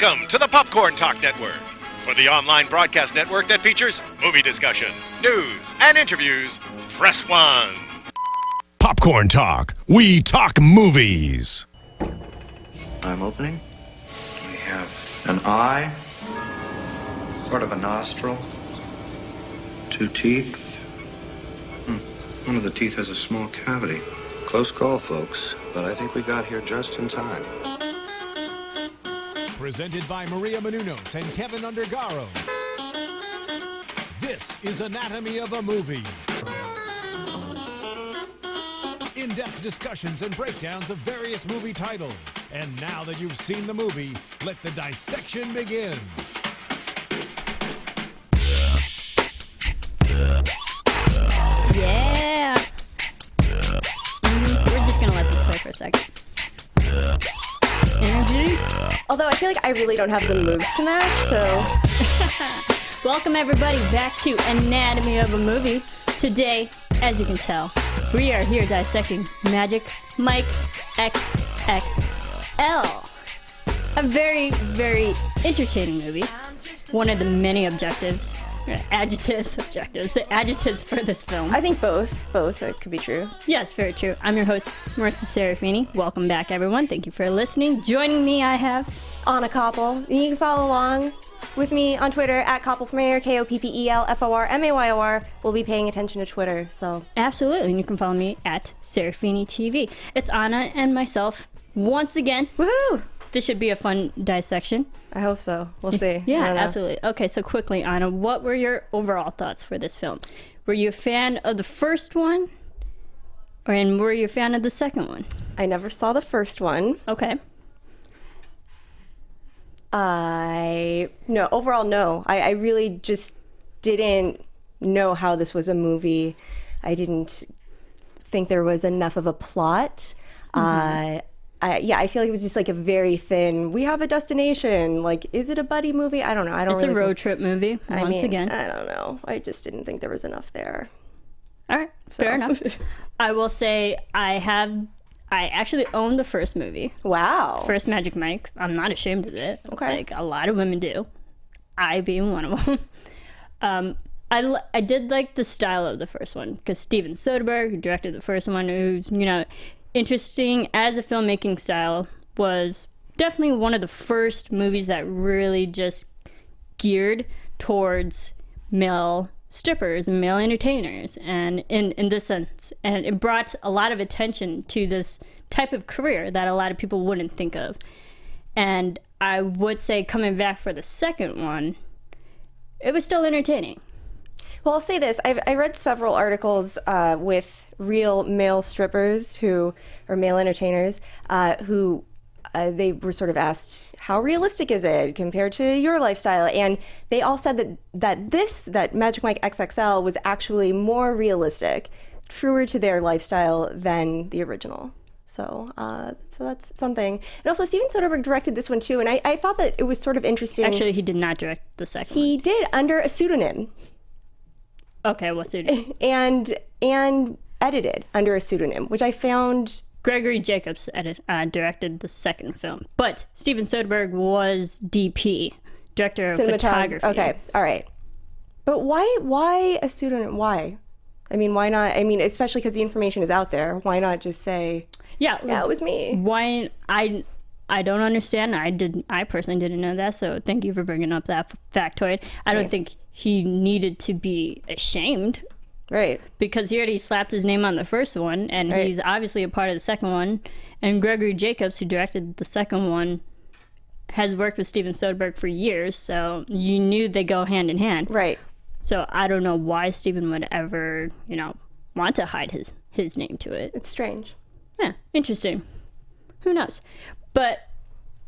Welcome to the Popcorn Talk Network, for the online broadcast network that features movie discussion, news, and interviews. Press 1. Popcorn Talk. We talk movies. I'm opening. We have an eye, sort of a nostril, 2 teeth. One of the teeth has a small cavity. Close call, folks, but I think we got here just in time. Presented by Maria Menounos and Kevin Undergaro. This is Anatomy of a Movie. In-depth discussions and breakdowns of various movie titles. And now that you've seen the movie, let the dissection begin. Yeah. We're just gonna let this play for a second. Energy. Although I feel like I really don't have the moves to match, so... Welcome everybody back to Anatomy of a Movie. Today, as you can tell, we are here dissecting Magic Mike XXL. A very, very entertaining movie. One of the many adjectives for this film. I think both it could be true. Yes, very true. I'm your host, Marissa Serafini. Welcome back, everyone. Thank you for listening. Joining me, I have Anna Koppel. You can follow along with me on Twitter at KoppelForMayor, KOPPELFORMAYOR. We'll be paying attention to Twitter, so... Absolutely, and you can follow me at Serafini TV. It's Anna and myself once again. Woohoo! This should be a fun dissection. I hope so. We'll see. Yeah, absolutely. Okay, so quickly, Anna, what were your overall thoughts for this film? Were you a fan of the first one? And were you a fan of the second one? I never saw the first one. Okay. Overall, no. I really just didn't know how this was a movie. I didn't think there was enough of a plot. I feel like it was just like a very thin, we have a destination. Like, is it a buddy movie? I don't know. It's a road trip movie, again. I don't know. I just didn't think there was enough there. All right, fair enough. I will say I actually own the first movie. Wow. First Magic Mike. I'm not ashamed of it. It's okay. like a lot of women do. I being one of them. I did like the style of the first one because Steven Soderbergh, who directed the first one, who's, interesting as a filmmaking style, was definitely one of the first movies that really just geared towards male strippers and male entertainers, and in this sense, and it brought a lot of attention to this type of career that a lot of people wouldn't think of. And I would say, coming back for the second one, it was still entertaining. Well, I'll say this. I read several articles with real male strippers or male entertainers who they were sort of asked, how realistic is it compared to your lifestyle? And they all said that Magic Mike XXL was actually more realistic, truer to their lifestyle than the original. So that's something. And also, Steven Soderbergh directed this one too, and I thought that it was sort of interesting. Actually, he did not direct the second one. He did, under a pseudonym. Okay, what pseudonym? And edited under a pseudonym, which I found... Gregory Jacobs directed the second film, but Steven Soderbergh was DP, director of photography. Okay, all right. But why a pseudonym? Why? I mean, why not? I mean, especially because the information is out there. Why not just say, yeah, it was me? Why? I don't understand. I personally didn't know that, so thank you for bringing up that factoid. I don't think he needed to be ashamed. Right. Because he already slapped his name on the first one, and he's obviously a part of the second one. And Gregory Jacobs, who directed the second one, has worked with Steven Soderbergh for years, so you knew they go hand in hand. Right. So I don't know why Steven would ever, want to hide his name to it. It's strange. Yeah, interesting. Who knows? But...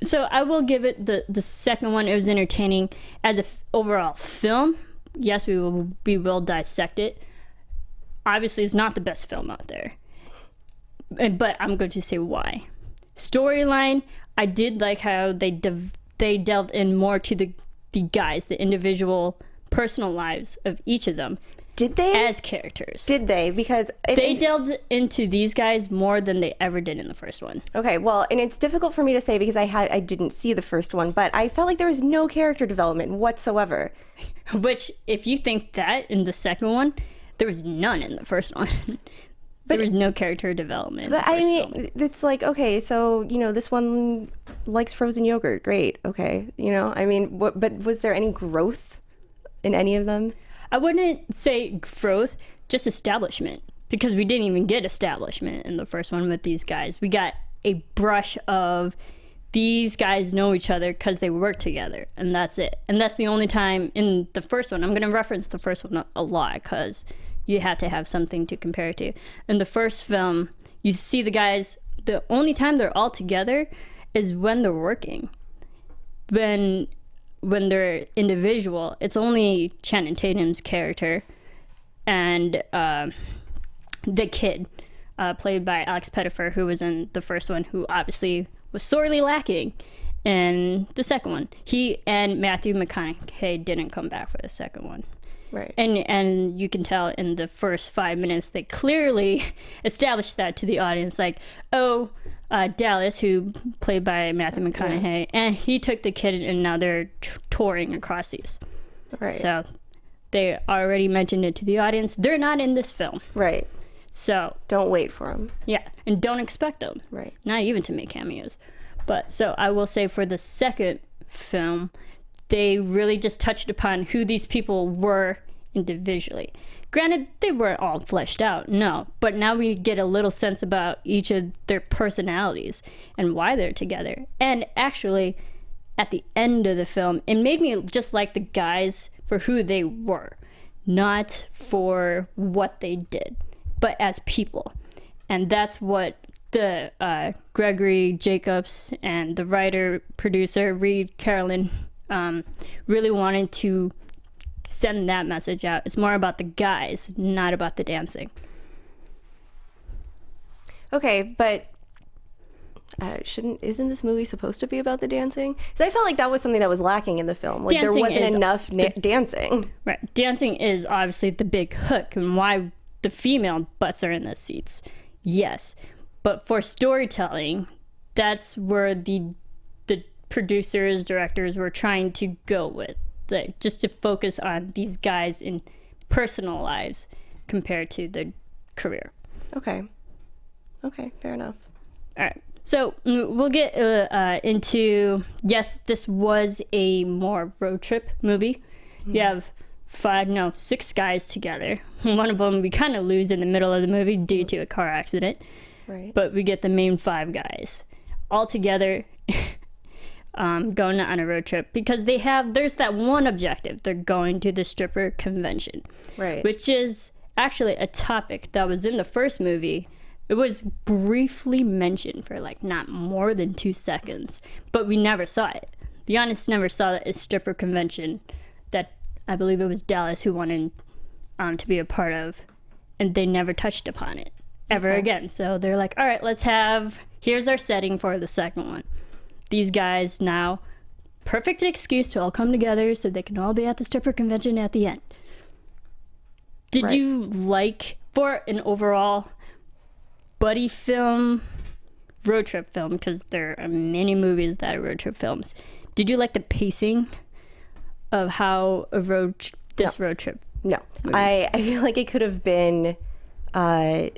So I will give it the second one. It was entertaining as an overall film. Yes, we will dissect it. Obviously, it's not the best film out there, but I'm going to say why. Storyline, I did like how they delved in more to the guys, the individual personal lives of each of them. Did they? As characters. Did they? Because they delved into these guys more than they ever did in the first one. Okay, well, and it's difficult for me to say because I didn't see the first one, but I felt like there was no character development whatsoever. Which, if you think that in the second one, there was none in the first one. There was no character development. But I mean, it's like, okay, so, this one likes frozen yogurt. Great. Okay. I mean, but was there any growth in any of them? I wouldn't say growth, just establishment. Because we didn't even get establishment in the first one with these guys. We got a brush of these guys know each other because they work together. And that's it. And that's the only time in the first one. I'm going to reference the first one a lot because you have to have something to compare it to. In the first film, you see the guys, the only time they're all together is when they're working. When they're individual, it's only Channing Tatum's character and the kid, played by Alex Pettyfer, who was in the first one, who obviously was sorely lacking in the second one. He and Matthew McConaughey didn't come back for the second one. Right. And you can tell in the first 5 minutes, they clearly established that to the audience, like, Dallas, who played by Matthew McConaughey, and he took the kid, and now they're touring across seas. Right. So they already mentioned it to the audience. They're not in this film. Right. So don't wait for them. Yeah, and don't expect them. Right. Not even to make cameos. But so I will say for the second film, they really just touched upon who these people were individually. Granted, they weren't all fleshed out, no, but now we get a little sense about each of their personalities and why they're together. And actually, at the end of the film, it made me just like the guys for who they were, not for what they did, but as people. And that's what the Gregory Jacobs and the writer, producer, Reed Carolyn, really wanted to send that message out. It's more about the guys, not about the dancing. Okay, but isn't this movie supposed to be about the dancing? Because I felt like that was something that was lacking in the film. Like Dancing there wasn't is enough dancing. Right. Dancing is obviously the big hook and why the female butts are in the seats. Yes. But for storytelling, that's where the producers, directors were trying to go with. Just to focus on these guys in personal lives compared to the career. Okay, fair enough. All right. So we'll get into, yes, this was a more road trip movie. You have 6 guys together. One of them we kind of lose in the middle of the movie due to a car accident. Right. But we get the main 5 guys all together going on a road trip because there's that one objective. They're going to the stripper convention. Right. Which is actually a topic that was in the first movie. It was briefly mentioned for like not more than 2 seconds, but we never saw it. The audience never saw a stripper convention that I believe it was Dallas who wanted to be a part of, and they never touched upon it ever again. So they're like, all right, here's our setting for the second one. These guys now, perfect excuse to all come together so they can all be at the stripper convention at the end. Did you like, for an overall buddy film, road trip film, because there are many movies that are road trip films, did you like the pacing of how road trip? No. I feel like it could have been an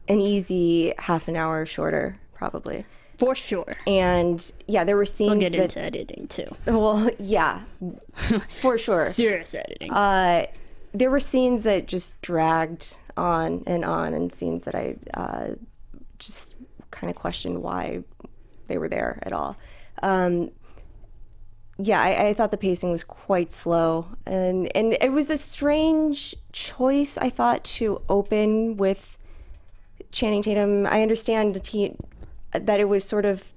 easy half an hour shorter, probably. For sure. And yeah, there were scenes we'll get into editing too. Well, yeah, for sure. Serious editing. There were scenes that just dragged on, and scenes that I just kind of questioned why they were there at all. Yeah, I thought the pacing was quite slow, and it was a strange choice, I thought, to open with Channing Tatum. I understand that it was sort of,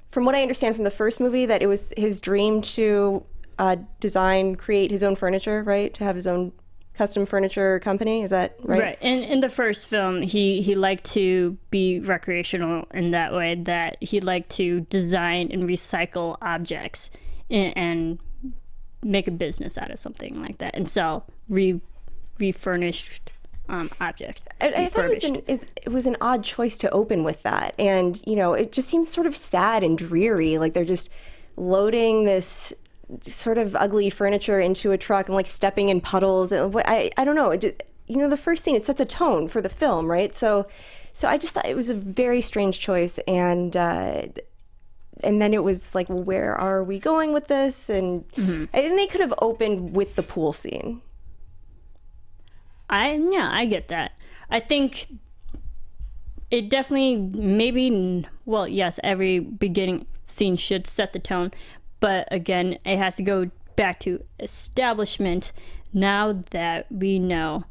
from what I understand from the first movie, that it was his dream to create his own furniture, right? To have his own custom furniture company. Is that right? Right. And in the first film, he liked to be recreational in that way, that he liked to design and recycle objects and make a business out of something like that and sell refurnished object. I thought it was an odd choice to open with that, and it just seems sort of sad and dreary. Like they're just loading this sort of ugly furniture into a truck and like stepping in puddles. I don't know. The first scene, it sets a tone for the film, right? So I just thought it was a very strange choice, and then it was like, well, where are we going with this? And they could have opened with the pool scene. I get that. I think it definitely yes, every beginning scene should set the tone, but again, it has to go back to establishment. Now that we know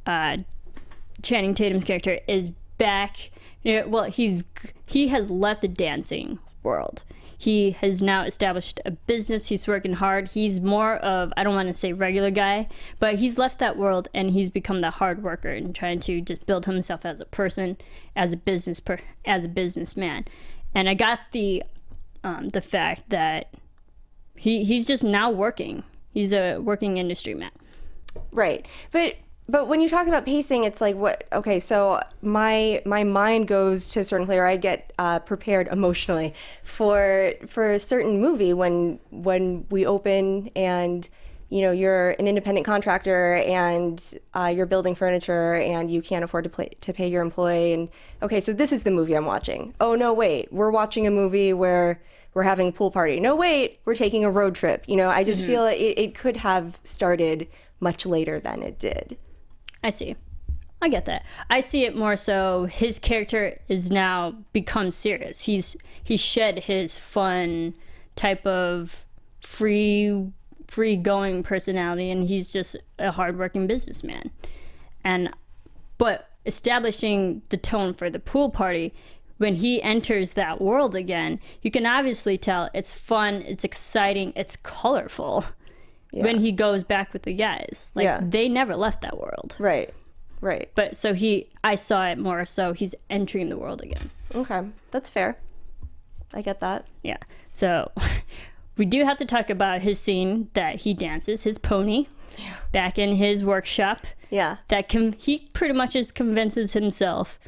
Channing Tatum's character is back, he has left the dancing world. He has now established a business. He's working hard. He's more of, I don't want to say regular guy, but he's left that world and he's become the hard worker and trying to just build himself as a person, as a businessman. And I got the fact that he's just now working. He's a working industry man. Right. But when you talk about pacing, it's like, what? Okay, so my mind goes to a certain place, or I get prepared emotionally for a certain movie when we open and you're an independent contractor and you're building furniture and you can't afford to pay your employee. And okay, so this is the movie I'm watching. Oh no, wait, we're watching a movie where we're having a pool party. No, wait, we're taking a road trip. I just feel it could have started much later than it did. I see. I get that. I see it more so his character is now become serious. He's shed his fun type of free-going personality, and he's just a hardworking businessman. But establishing the tone for the pool party, when he enters that world again, you can obviously tell it's fun, it's exciting, it's colorful. Yeah. When he goes back with the guys, they never left that world. Right. But so I saw it more so he's entering the world again. Okay, that's fair. I get that. Yeah. So we do have to talk about his scene that he dances his pony back in his workshop. Yeah. He pretty much just convinces himself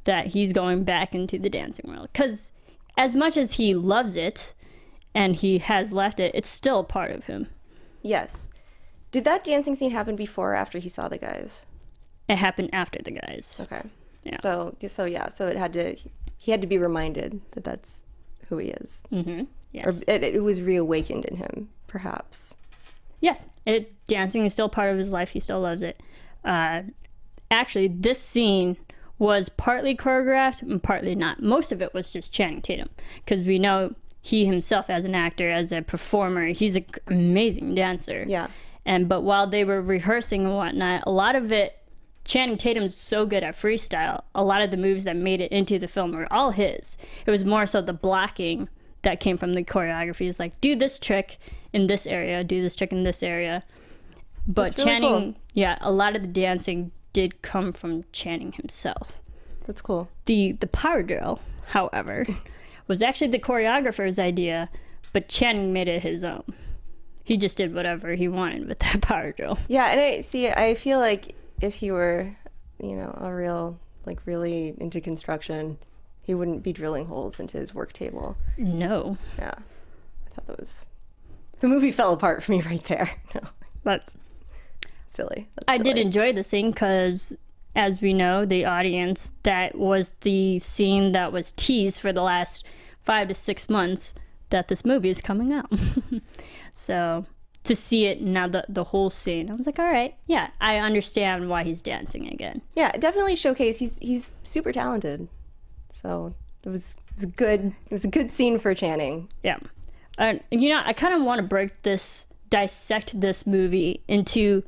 that he's going back into the dancing world, because as much as he loves it and he has left it, it's still a part of him. Yes. Did that dancing scene happen before or after he saw the guys? It happened after the guys. Okay. Yeah. So he had to be reminded that that's who he is. Mm-hmm. Yes. Or it was reawakened in him, perhaps. Yeah. Dancing is still part of his life. He still loves it. Actually, this scene was partly choreographed and partly not. Most of it was just Channing Tatum, because we know he himself, as an actor, as a performer, he's an amazing dancer. Yeah. But while they were rehearsing and whatnot, a lot of it, Channing Tatum's so good at freestyle, a lot of the moves that made it into the film were all his. It was more so the blocking that came from the choreography. Is like, do this trick in this area, do this trick in this area. But That's really Channing, cool. a lot of the dancing did come from Channing himself. That's cool. The power drill, however, was actually the choreographer's idea, but Channing made it his own. He just did whatever he wanted with that power drill. Yeah, and I feel like if he were, really into construction, he wouldn't be drilling holes into his work table. No. Yeah. I thought the movie fell apart for me right there. No. But silly. I did enjoy the scene because, as we know, the audience, that was the scene that was teased for the last 5 to 6 months that this movie is coming out. So to see it now, the whole scene, I was like, all right, yeah, I understand why he's dancing again. Yeah, it definitely showcased he's super talented. So it was good. It was a good scene for Channing. Yeah. I kind of want to dissect this movie into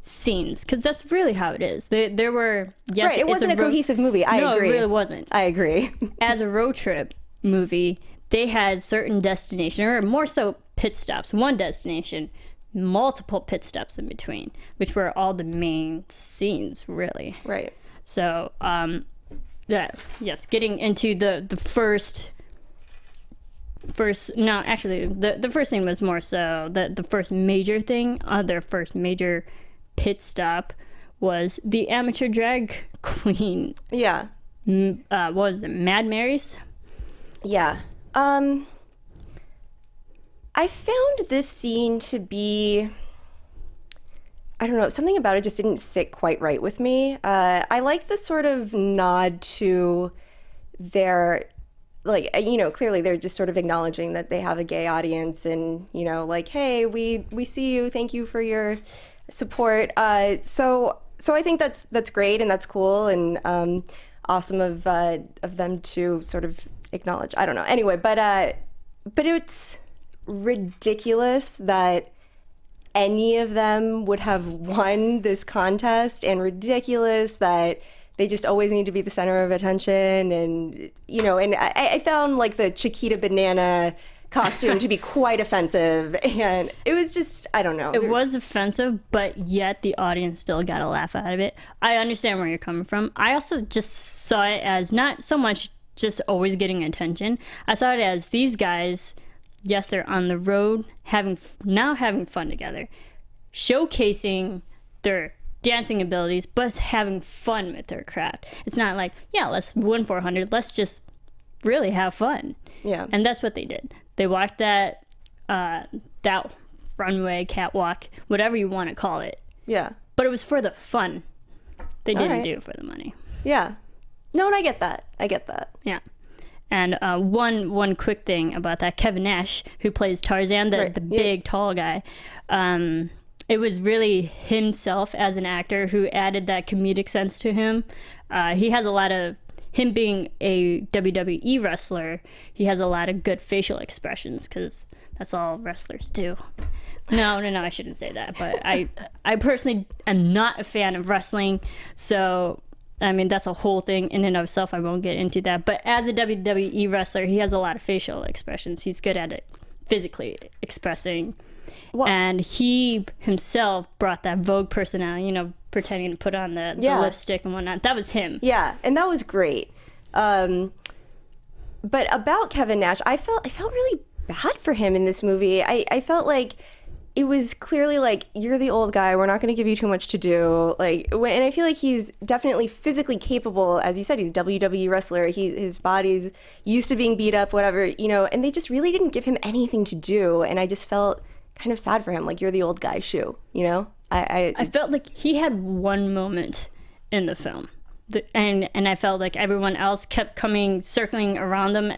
scenes, because that's really how it is. There were, yes, right, it wasn't a cohesive movie. I agree. No, it really wasn't. I agree. As a road trip movie, they had certain destination, or more so pit stops. One destination, multiple pit stops in between, which were all the main scenes, really. Right. So, getting into the first no, actually, the first thing was more so the first major thing, their first major pit stop was the amateur drag queen. Yeah. What was it, Mad Mary's? Yeah. I found this scene to be, I don't know, something about it just didn't sit quite right with me. I like the sort of nod to their, like, you know, clearly they're just sort of acknowledging that they have a gay audience and, you know, like, hey, we see you, thank you for your support. So I think that's great and that's cool and awesome of them to sort of acknowledge. I don't know. Anyway, but it's ridiculous that any of them would have won this contest, and ridiculous that they just always need to be the center of attention. And, you know, and I found like the Chiquita banana costume to be quite offensive, and it was just, I don't know. It was offensive, but yet the audience still got a laugh out of it. I understand where you're coming from. I also just saw it as not so much just always getting attention. I saw it as these guys, yes, they're on the road having fun together, showcasing their dancing abilities, but having fun with their craft. It's not like, yeah, let's win 400. Let's just really have fun. Yeah. And that's what they did. They walked that runway, catwalk, whatever you want to call it. Yeah. But it was for the fun. They didn't right. do it for the money. Yeah. No, and I get that. Yeah. And one quick thing about that, Kevin Nash, who plays Tarzan, the big, tall guy, it was really himself as an actor who added that comedic sense to him. He has a lot of, him being a WWE wrestler, he has a lot of good facial expressions because that's all wrestlers do. No, I shouldn't say that. But I personally am not a fan of wrestling, so I mean, that's a whole thing in and of itself. I won't get into that. But as a WWE wrestler, he has a lot of facial expressions. He's good at it, physically expressing. Well, and he himself brought that Vogue personality, you know, pretending to put on the lipstick and whatnot. That was him. Yeah, and that was great. But about Kevin Nash, I felt really bad for him in this movie. I felt like it was clearly like, you're the old guy, we're not going to give you too much to do. And I feel like he's definitely physically capable. As you said, he's a WWE wrestler. His body's used to being beat up, whatever, you know, and they just really didn't give him anything to do. And I just felt kind of sad for him. Like, you're the old guy shoe, you know? I felt like he had one moment in the film. And I felt like everyone else kept circling around him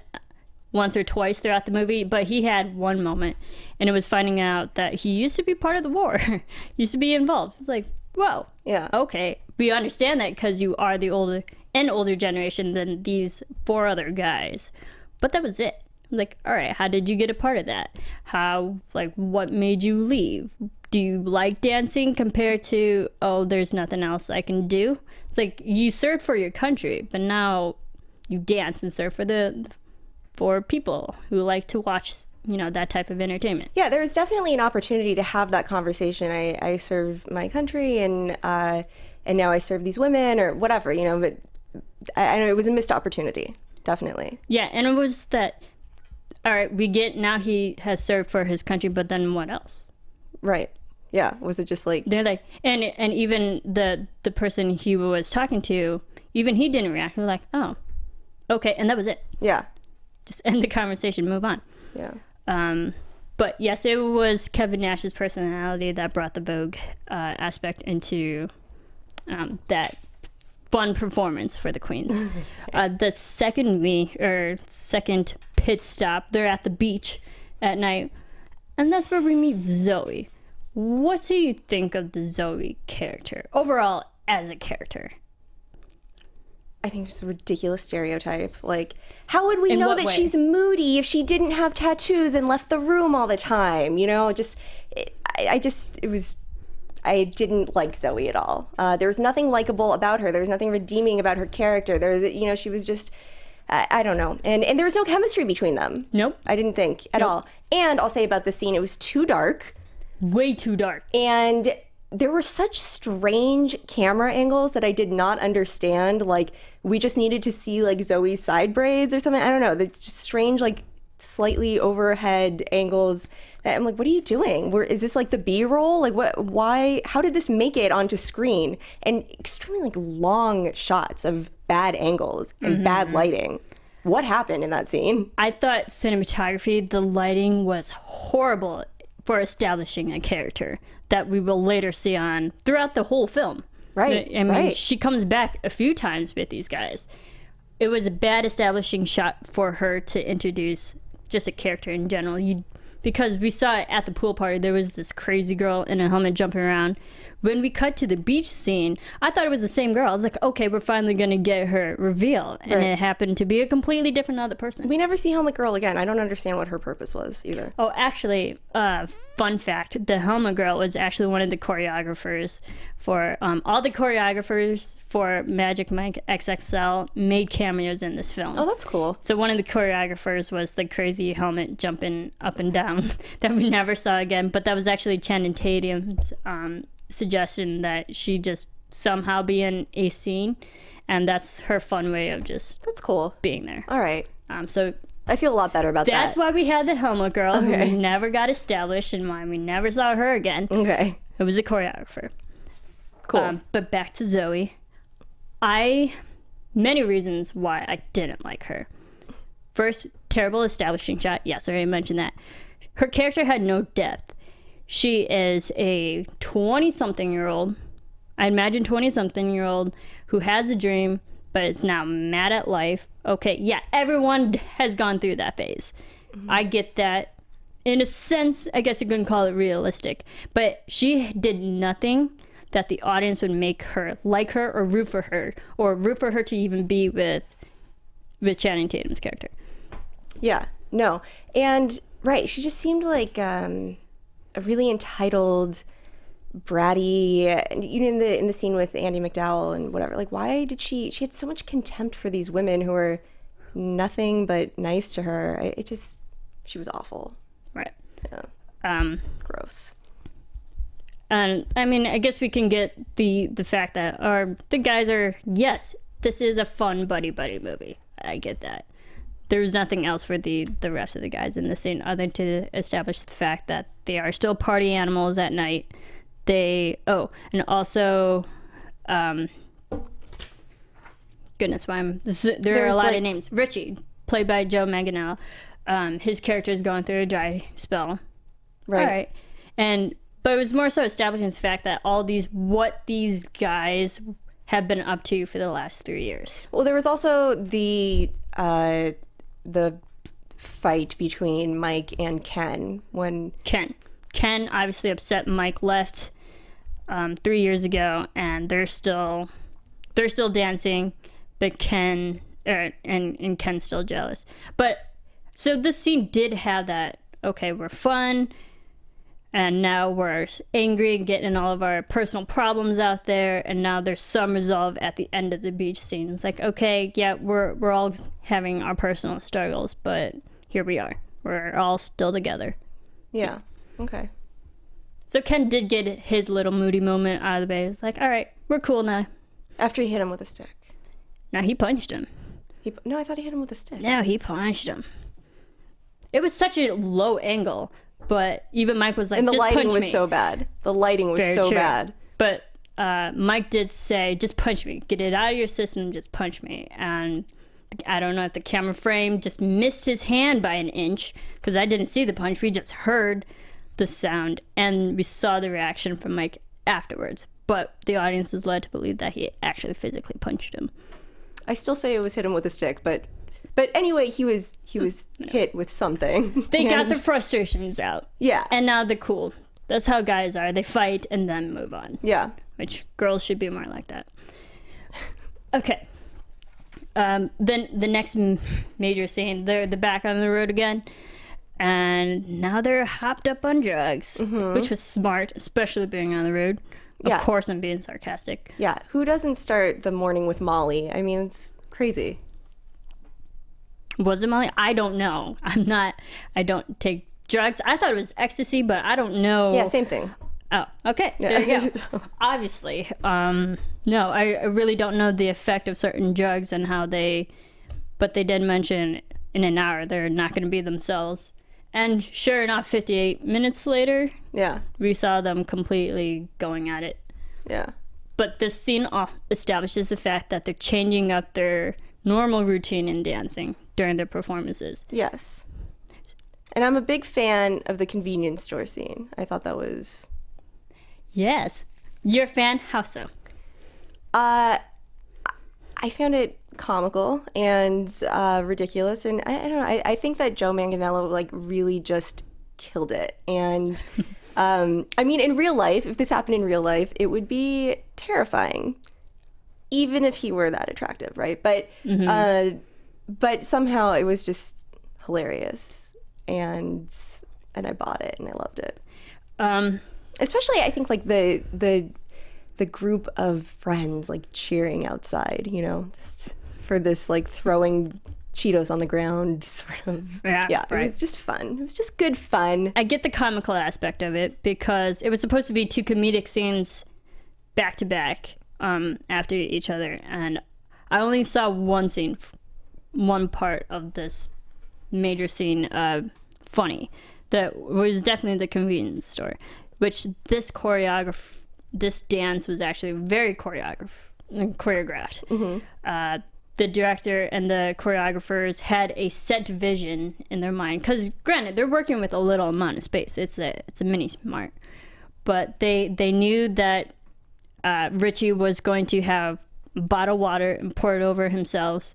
once or twice throughout the movie, but he had one moment, and it was finding out that he used to be part of the war, used to be involved. It's like, whoa, yeah, okay, we understand that because you are the older generation than these four other guys, but that was it. Like, all right, how did you get a part of that? What made you leave? Do you like dancing compared to, oh, there's nothing else I can do? It's like, you served for your country, but now you dance and serve for people who like to watch, you know, that type of entertainment. Yeah, there's definitely an opportunity to have that conversation. I serve my country, and now I serve these women or whatever, you know, but I know it was a missed opportunity, definitely. Yeah, and it was that, all right, we get, now he has served for his country, but then what else? Right. Yeah. Was it just like... They're like, and even the person he was talking to, even he didn't react. He was like, oh, okay, and that was it. Yeah. Just end the conversation, move on. Yeah. But yes, it was Kevin Nash's personality that brought the Vogue aspect into that fun performance for the Queens. The second pit stop, they're at the beach at night, and that's where we meet Zoe. What do you think of the Zoe character overall as a character? I think it's a ridiculous stereotype. Like, how would we In know what that way? she's moody if she didn't have tattoos and left the room all the time? You know, I didn't like Zoe at all. There was nothing likable about her. There was nothing redeeming about her character. She was just, I don't know. And there was no chemistry between them. Nope. I didn't think at all. And I'll say about this scene, it was too dark. Way too dark. And there were such strange camera angles that I did not understand. Like, we just needed to see like Zoe's side braids or something. I don't know. It's just strange, like slightly overhead angles that I'm like, what are you doing? Is this like the B-roll? Like how did this make it onto screen? And extremely like long shots of bad angles and bad lighting. What happened in that scene? I thought cinematography, the lighting was horrible for establishing a character that we will later see on throughout the whole film. Right. I mean, she comes back a few times with these guys. It was a bad establishing shot for her to introduce just a character in general. Because we saw it at the pool party, there was this crazy girl in a helmet jumping around. When we cut to the beach scene, I thought it was the same girl. I was like, okay, we're finally going to get her reveal. And it happened to be a completely different other person. We never see Helmet Girl again. I don't understand what her purpose was either. Oh, actually, fun fact, the Helmet Girl was actually one of the choreographers for, all the choreographers for Magic Mike XXL made cameos in this film. Oh, that's cool. So one of the choreographers was the crazy helmet jumping up and down that we never saw again. But that was actually Channing Tatum's suggestion that she just somehow be in a scene, and that's her fun way of just that's cool being there. All right. So I feel a lot better about that. That's why we had the Helmet Girl, who never got established, and why we never saw her again. Okay. It was a choreographer. Cool. But back to Zoe. Many reasons why I didn't like her. First, terrible establishing shot. Yes, I already mentioned that. Her character had no depth. She is a 20-something-year-old, I imagine 20-something-year-old, who has a dream, but is now mad at life. Okay, yeah, everyone has gone through that phase. I get that. In a sense, I guess you couldn't call it realistic. But she did nothing that the audience would make her like her or root for her to even be with Channing Tatum's character. Yeah, no. And, right, she just seemed like a really entitled, bratty, even in the scene with Andie MacDowell and whatever. Like, why did she had so much contempt for these women who were nothing but nice to her. She was awful. Right. Yeah. Gross. And I mean, I guess we can get the fact that the guys are, yes, this is a fun buddy movie. I get that. There's nothing else for the rest of the guys in the scene other than to establish the fact that they are still party animals at night. And also, goodness, there are a lot of names. Richie, played by Joe Manganiello. His character is going through a dry spell. Right. All right. But it was more so establishing the fact that what these guys have been up to for the last 3 years. Well, there was also the fight between Mike and Ken when Ken obviously upset Mike left 3 years ago, and they're still dancing, but Ken's still jealous. But so this scene did have that. Okay, we're fun. And now we're angry and getting all of our personal problems out there. And now there's some resolve at the end of the beach scene. It's like, okay, yeah, we're all having our personal struggles, but here we are. We're all still together. Yeah. Okay. So Ken did get his little moody moment out of the way. It's like, all right, we're cool now. After he hit him with a stick. Now he punched him. No, I thought he hit him with a stick. No, he punched him. It was such a low angle. But even Mike was like, and the just lighting punch was me. so bad. The lighting was so bad. But Mike did say, just punch me. Get it out of your system, just punch me. And I don't know if the camera frame just missed his hand by an inch, because I didn't see the punch. We just heard the sound, and we saw the reaction from Mike afterwards. But the audience is led to believe that he actually physically punched him. I still say it was hit him with a stick, but anyway, he was hit with something. They got their frustrations out. Yeah. And now they're cool. That's how guys are. They fight and then move on. Yeah. Which girls should be more like that. Okay. Then the next major scene, they're back on the road again. And now they're hopped up on drugs, which was smart, especially being on the road. Of course I'm being sarcastic. Yeah. Who doesn't start the morning with Molly? I mean, it's crazy. Was it Molly? I don't know. I don't take drugs. I thought it was ecstasy, but I don't know. Yeah, same thing. Oh, okay. There you go. Obviously. No, I really don't know the effect of certain drugs and how but they did mention in an hour they're not going to be themselves. And sure enough, 58 minutes later, Yeah. we saw them completely going at it. Yeah. But this scene establishes the fact that they're changing up their normal routine in dancing during their performances. Yes. And I'm a big fan of the convenience store scene. I thought that was... Yes. You're a fan? How so? I found it comical and ridiculous, and I don't know. I think that Joe Manganiello like really just killed it. And I mean, in real life, if this happened in real life, it would be terrifying, even if he were that attractive, right? But but somehow it was just hilarious, and I bought it and I loved it. Especially, I think like the group of friends like cheering outside, you know, just for this like throwing Cheetos on the ground sort of. Yeah, right. It was just fun. It was just good fun. I get the comical aspect of it because it was supposed to be two comedic scenes back to back after each other, and I only saw one scene, one part of this major scene funny. That was definitely the convenience store, which this dance was actually very choreographed. The director and the choreographers had a set vision in their mind, because granted, they're working with a little amount of space. It's a mini smart, but they knew that Richie was going to have bottled water and pour it over himself,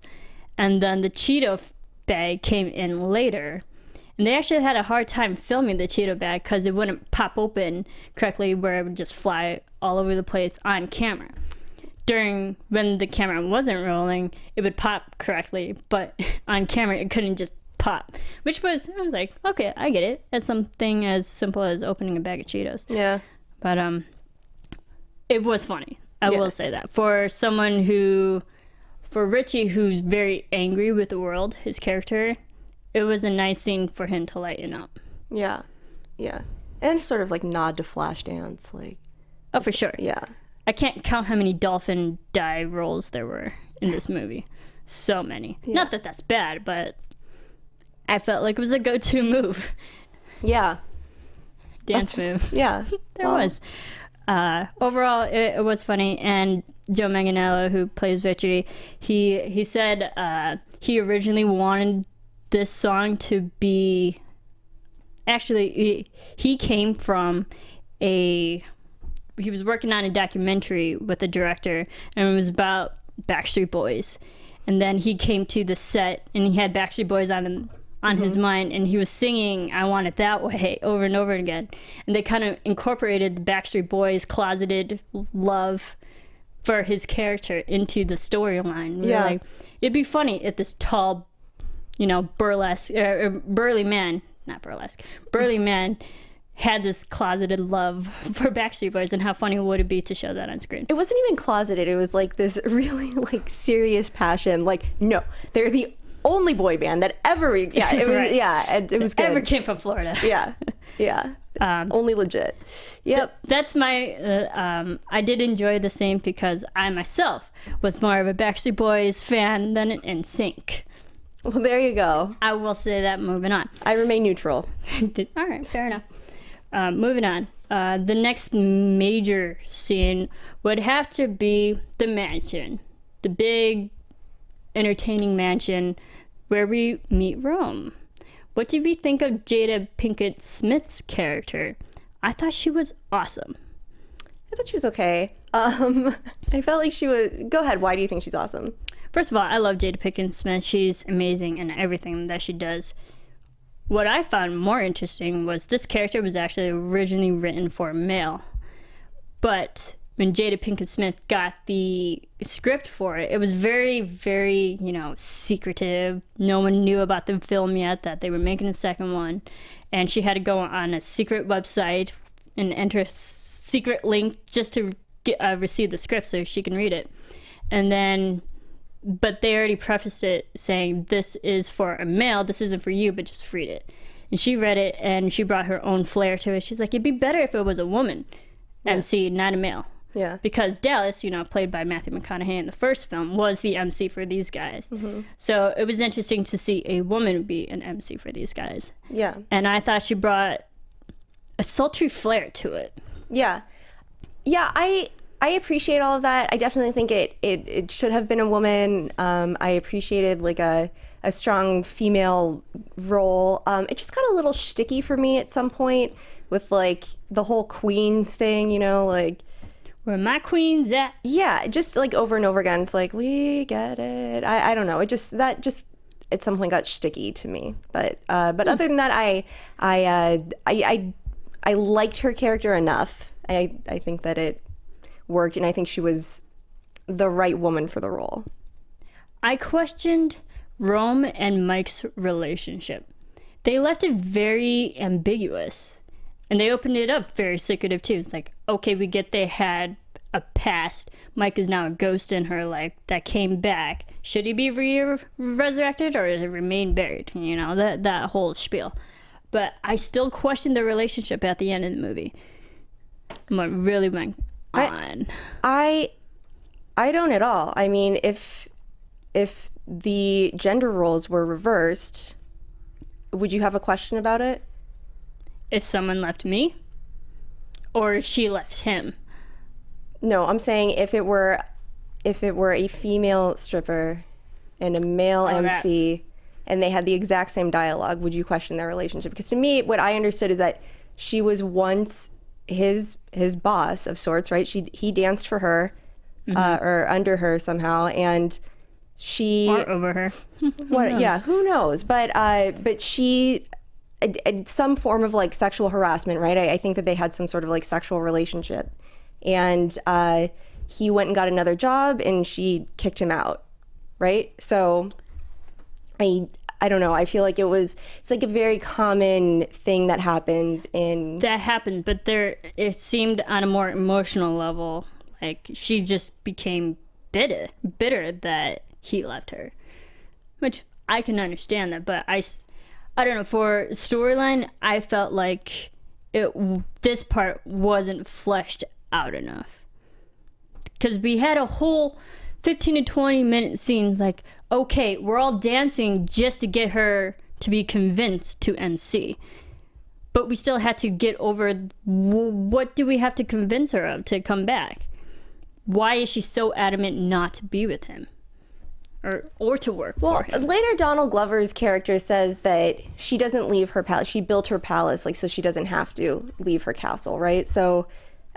and then the Cheeto bag came in later. And they actually had a hard time filming the Cheeto bag because it wouldn't pop open correctly, where it would just fly all over the place on camera. When the camera wasn't rolling, it would pop correctly, but on camera it couldn't just pop. I was like, okay, I get it. It's something as simple as opening a bag of Cheetos. Yeah. But it was funny. I will say that. For Richie, who's very angry with the world, his character, it was a nice scene for him to lighten up. Yeah. Yeah. And sort of like nod to Flashdance, like. Oh, for sure. Yeah. I can't count how many dolphin dive rolls there were in this movie. So many. Yeah. Not that that's bad, but I felt like it was a go-to move. Yeah. Dance move. Yeah. There was. Overall, it was funny. And Joe Manganiello, who plays Richie, he said he originally wanted this song to be... Actually, he came from he was working on a documentary with the director, and it was about Backstreet Boys. And then he came to the set, and he had Backstreet Boys on his mind, and he was singing I Want It That Way over and over again. And they kind of incorporated the Backstreet Boys' closeted love for his character into the storyline. Yeah. Like, it'd be funny if this tall, burly man had this closeted love for Backstreet Boys, and how funny would it be to show that on screen? It wasn't even closeted. It was like this really like serious passion. Like, no, they're the only boy band that ever. Yeah, it was. Right. Yeah, and it was good. Ever came from Florida. Yeah, yeah. Only legit. Yep. That's my. I did enjoy the scene because I myself was more of a Backstreet Boys fan than an NSYNC. Well, there you go. I will say that. Moving on. I remain neutral. All right, fair enough. Moving on. The next major scene would have to be the mansion. The big, entertaining mansion where we meet Rome. What did we think of Jada Pinkett Smith's character? I thought she was awesome. I thought she was okay. I felt like she was... Go ahead. Why do you think she's awesome? First of all, I love Jada Pinkett Smith. She's amazing in everything that she does. What I found more interesting was this character was actually originally written for a male. But when Jada Pinkett Smith got the script for it, it was very, very, secretive. No one knew about the film yet, that they were making a second one. And she had to go on a secret website and enter a secret link just to receive the script so she can read it. And then... But they already prefaced it saying, this is for a male, this isn't for you, but just read it. And she read it, and she brought her own flair to it. She's like, it'd be better if it was a woman MC, not a male. Yeah. Because Dallas, played by Matthew McConaughey in the first film, was the MC for these guys. So it was interesting to see a woman be an MC for these guys. Yeah. And I thought she brought a sultry flair to it. Yeah. Yeah, I appreciate all of that. I definitely think it should have been a woman. I appreciated like a strong female role. It just got a little shticky for me at some point with like the whole queens thing, like where my queen's at. Yeah, just like over and over again. It's like, we get it. I don't know. That just at some point got shticky to me. But other than that, I liked her character enough. I think that it worked, and I think she was the right woman for the role. I questioned Rome and Mike's relationship. They left it very ambiguous. And they opened it up very secretive too. It's like, okay, we get they had a past. Mike is now a ghost in her life that came back. Should he be resurrected or remain buried? That whole spiel. But I still question the relationship at the end of the movie. What really went on? I don't at all. I mean, if the gender roles were reversed, would you have a question about it? If someone left me, or she left him? No, I'm saying if it were a female stripper and a male MC, and they had the exact same dialogue, would you question their relationship? Because to me, what I understood is that she was once his boss of sorts, right? He danced for her, or under her somehow, and she or over her. Who knows? But she. Some form of like sexual harassment, right? I think that they had some sort of like sexual relationship, and he went and got another job, and she kicked him out, right? So I don't know. I feel like it's like a very common thing that happens That happened, but it seemed on a more emotional level, like she just became bitter that he left her, which I can understand that, but I don't know, for storyline, I felt like this part wasn't fleshed out enough. Because we had a whole 15 to 20 minute scenes like, okay, we're all dancing just to get her to be convinced to MC. But we still had to get over what do we have to convince her of to come back? Why is she so adamant not to be with him? Or to work for him. Later Donald Glover's character says that she doesn't leave her palace. She built her palace so she doesn't have to leave her castle, right? So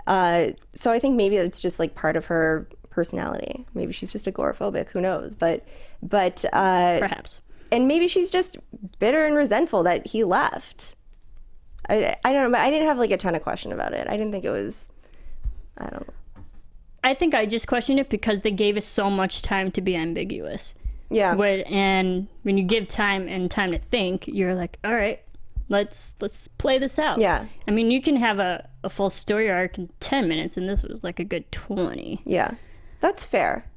I think maybe it's just like part of her personality. Maybe she's just agoraphobic. Who knows? But perhaps. And maybe she's just bitter and resentful that he left. I don't know, but I didn't have like a ton of question about it. I didn't think it was. I don't know. I think I just questioned it because they gave us so much time to be ambiguous. Yeah. And when you give time to think, you're like, all right, let's play this out. Yeah. I mean, you can have a full story arc in 10 minutes, and this was like a good 20. Yeah. That's fair.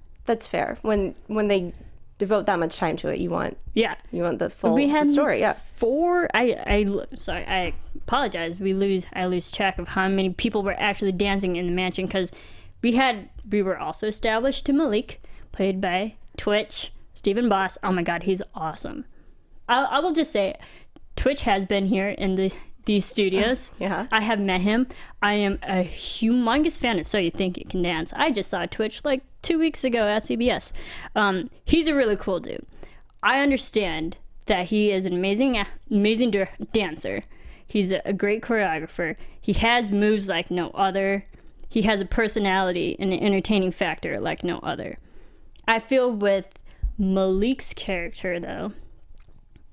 When they devote that much time to it, you want the full story. Yeah. I apologize. I lose track of how many people were actually dancing in the mansion because we were also established to Malik, played by Twitch, Stephen Boss. Oh my God, he's awesome. I will just say, Twitch has been here in these studios. Yeah. I have met him. I am a humongous fan of So You Think You Can Dance. I just saw Twitch like 2 weeks ago at CBS. He's a really cool dude. I understand that he is an amazing dancer. He's a great choreographer. He has moves like no other. He has a personality and an entertaining factor like no other. I feel with Malik's character, though,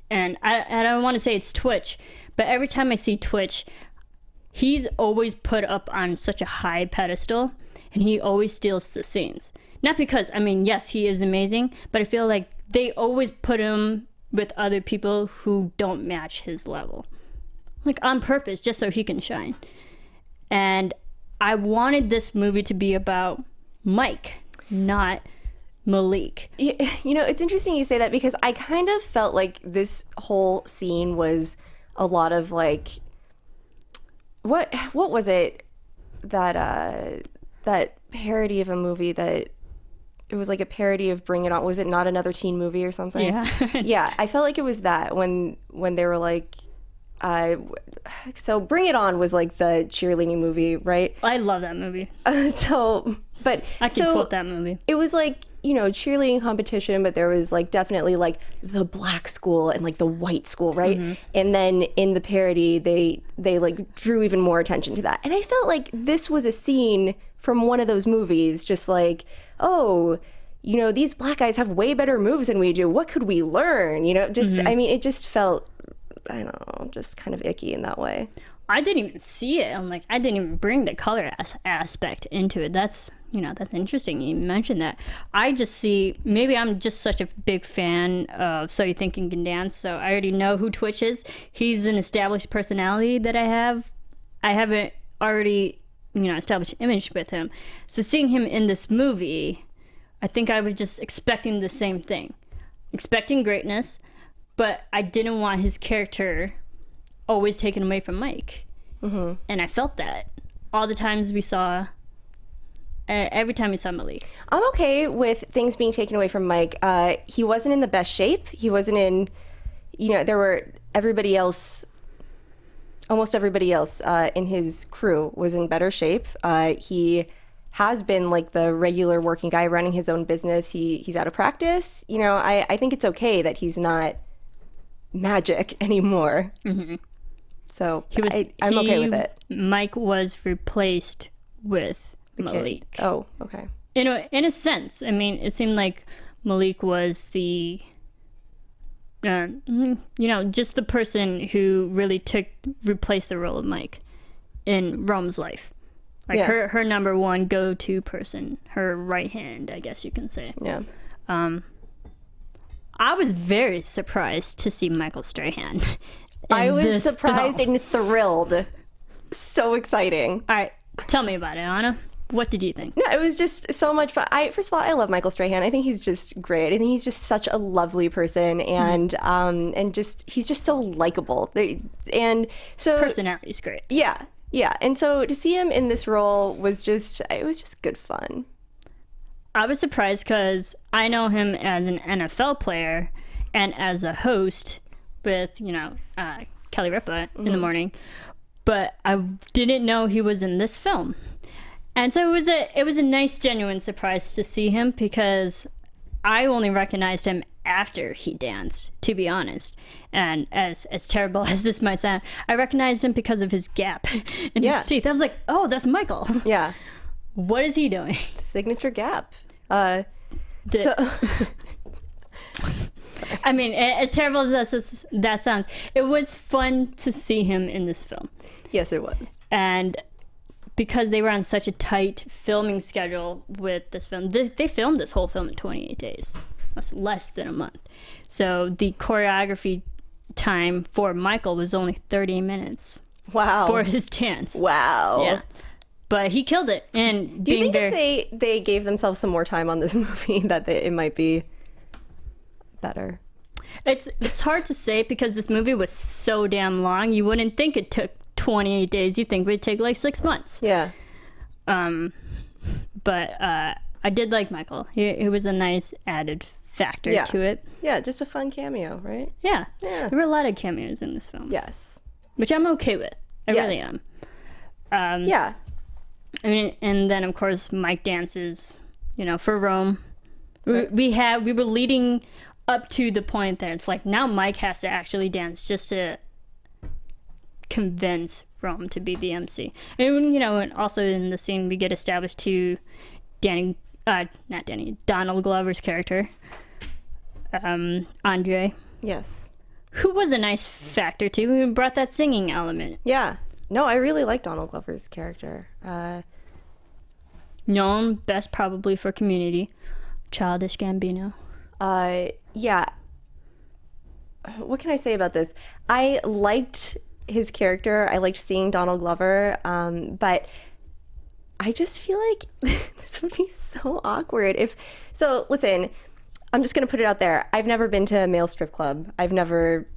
and I don't want to say it's Twitch, but every time I see Twitch, he's always put up on such a high pedestal, and he always steals the scenes. Not because, yes, he is amazing, but I feel like they always put him with other people who don't match his level. Like, on purpose, just so he can shine. And I wanted this movie to be about Mike, not Malik. It's interesting you say that because I kind of felt like this whole scene was a lot of like, what was it that that parody of a movie that it was like a parody of Bring It On. Was it Not Another Teen Movie or something? Yeah. Yeah, I felt like it was that when they were like, so Bring It On was like the cheerleading movie, right? I love that movie. But I can quote that movie. It was like, cheerleading competition, but there was like definitely like the black school and like the white school, right? Mm-hmm. And then in the parody, they like drew even more attention to that. And I felt like this was a scene from one of those movies, just like, oh, these black guys have way better moves than we do. What could we learn? Mm-hmm. I mean, it just felt, I don't know, just kind of icky in that way. I didn't even see it. I'm like, I didn't even bring the color aspect into it. That's interesting. You mentioned that. I just see, maybe I'm just such a big fan of So You Think You Can Dance, so I already know who Twitch is. He's an established personality that I have. I haven't already, established image with him. So seeing him in this movie, I think I was just expecting the same thing. Expecting greatness, but I didn't want his character always taken away from Mike. Mm-hmm. And I felt that all the times we saw, every time we saw Malik. I'm okay with things being taken away from Mike. He wasn't in the best shape. He wasn't in, there were almost everybody else in his crew was in better shape. He has been like the regular working guy running his own business. He's out of practice. I think it's okay that he's not Magic anymore. Mm-hmm. So I'm okay with it. Mike was replaced with Malik. Oh, okay. In a sense, I mean, it seemed like Malik was the, just the person who really replaced the role of Mike in Rome's life. Like her number one go-to person, her right hand, I guess you can say. Yeah. I was very surprised to see Michael Strahan. I was surprised and thrilled. So exciting. All right, tell me about it, Anna. What did you think? No, it was just so much fun. First of all, I love Michael Strahan. I think he's just great. I think he's just such a lovely person, and he's just so likable. And so his personality is great. Yeah. And so to see him in this role was just good fun. I was surprised because I know him as an NFL player and as a host with, Kelly Ripa in the morning, but I didn't know he was in this film. And so it was a nice, genuine surprise to see him because I only recognized him after he danced, to be honest. And as terrible as this might sound, I recognized him because of his gap in his teeth. I was like, oh, that's Michael. Yeah. What is he doing? Signature gap. I mean, as terrible as that sounds, it was fun to see him in this film. Yes, it was. And because they were on such a tight filming schedule with this film, they filmed this whole film in 28 days. That's less than a month. So the choreography time for Michael was only 30 minutes. Wow. For his dance. Wow. Yeah. But he killed it. And do you think if they gave themselves some more time on this movie that it might be better? It's hard to say because this movie was so damn long. You wouldn't think it took 28 days. You'd think it would take like 6 months. Yeah. But I did like Michael. He was a nice added factor to it. Yeah, just a fun cameo, right? Yeah. There were a lot of cameos in this film. Yes. Which I'm okay with. I really am. Yeah. I mean, and then of course Mike dances, for Rome. Right. We were leading up to the point that it's like now Mike has to actually dance just to convince Rome to be the MC. And and also in the scene we get established to Donald Glover's character, Andre. Yes. Who was a nice factor too. Who brought that singing element. Yeah. No, I really like Donald Glover's character. Known best probably for Community, Childish Gambino. Yeah. What can I say about this? I liked his character. I liked seeing Donald Glover, but I just feel like this would be so awkward so listen, I'm just gonna put it out there. I've never been to a male strip club. I've never.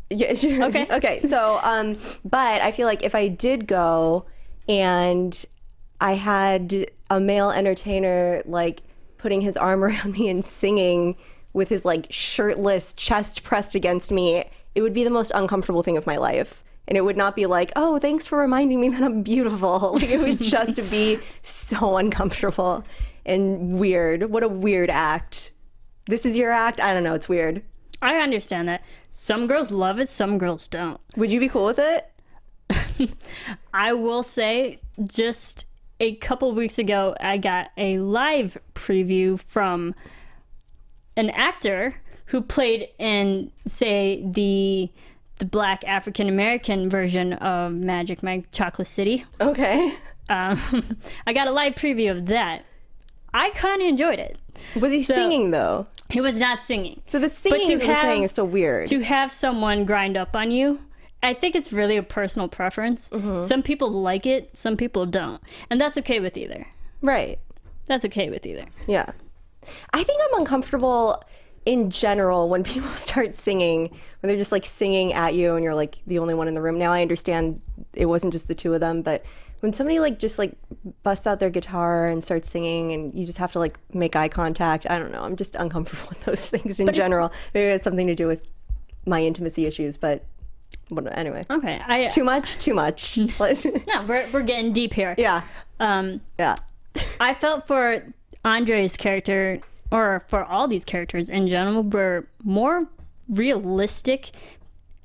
Yeah, sure. Okay. So, but I feel like if I did go and I had a male entertainer like putting his arm around me and singing with his like shirtless chest pressed against me, it would be the most uncomfortable thing of my life. And it would not be like, oh, thanks for reminding me that I'm beautiful. Like, it would just be so uncomfortable and weird. What a weird act. This is your act? I don't know. It's weird. I understand that. Some girls love it, some girls don't. Would you be cool with it? I will say, just a couple weeks ago, I got a live preview from an actor who played in, say, the Black African American version of Magic Mike Chocolate City. Okay. I got a live preview of that. I kind of enjoyed it. Was he singing, though? He was not singing. So the singing is what I'm saying is so weird. To have someone grind up on you, I think it's really a personal preference. Mm-hmm. Some people like it, some people don't. And that's okay with either. Right. That's okay with either. Yeah. I think I'm uncomfortable in general when people start singing, when they're just like singing at you and you're like the only one in the room. Now I understand it wasn't just the two of them, but when somebody like just like busts out their guitar and starts singing and you just have to like make eye contact, I don't know. I'm just uncomfortable with those things in general. Maybe it has something to do with my intimacy issues, but anyway. Okay. Too much? No, we're getting deep here. Yeah. Yeah. I felt for Andre's character, or for all these characters in general, were more realistic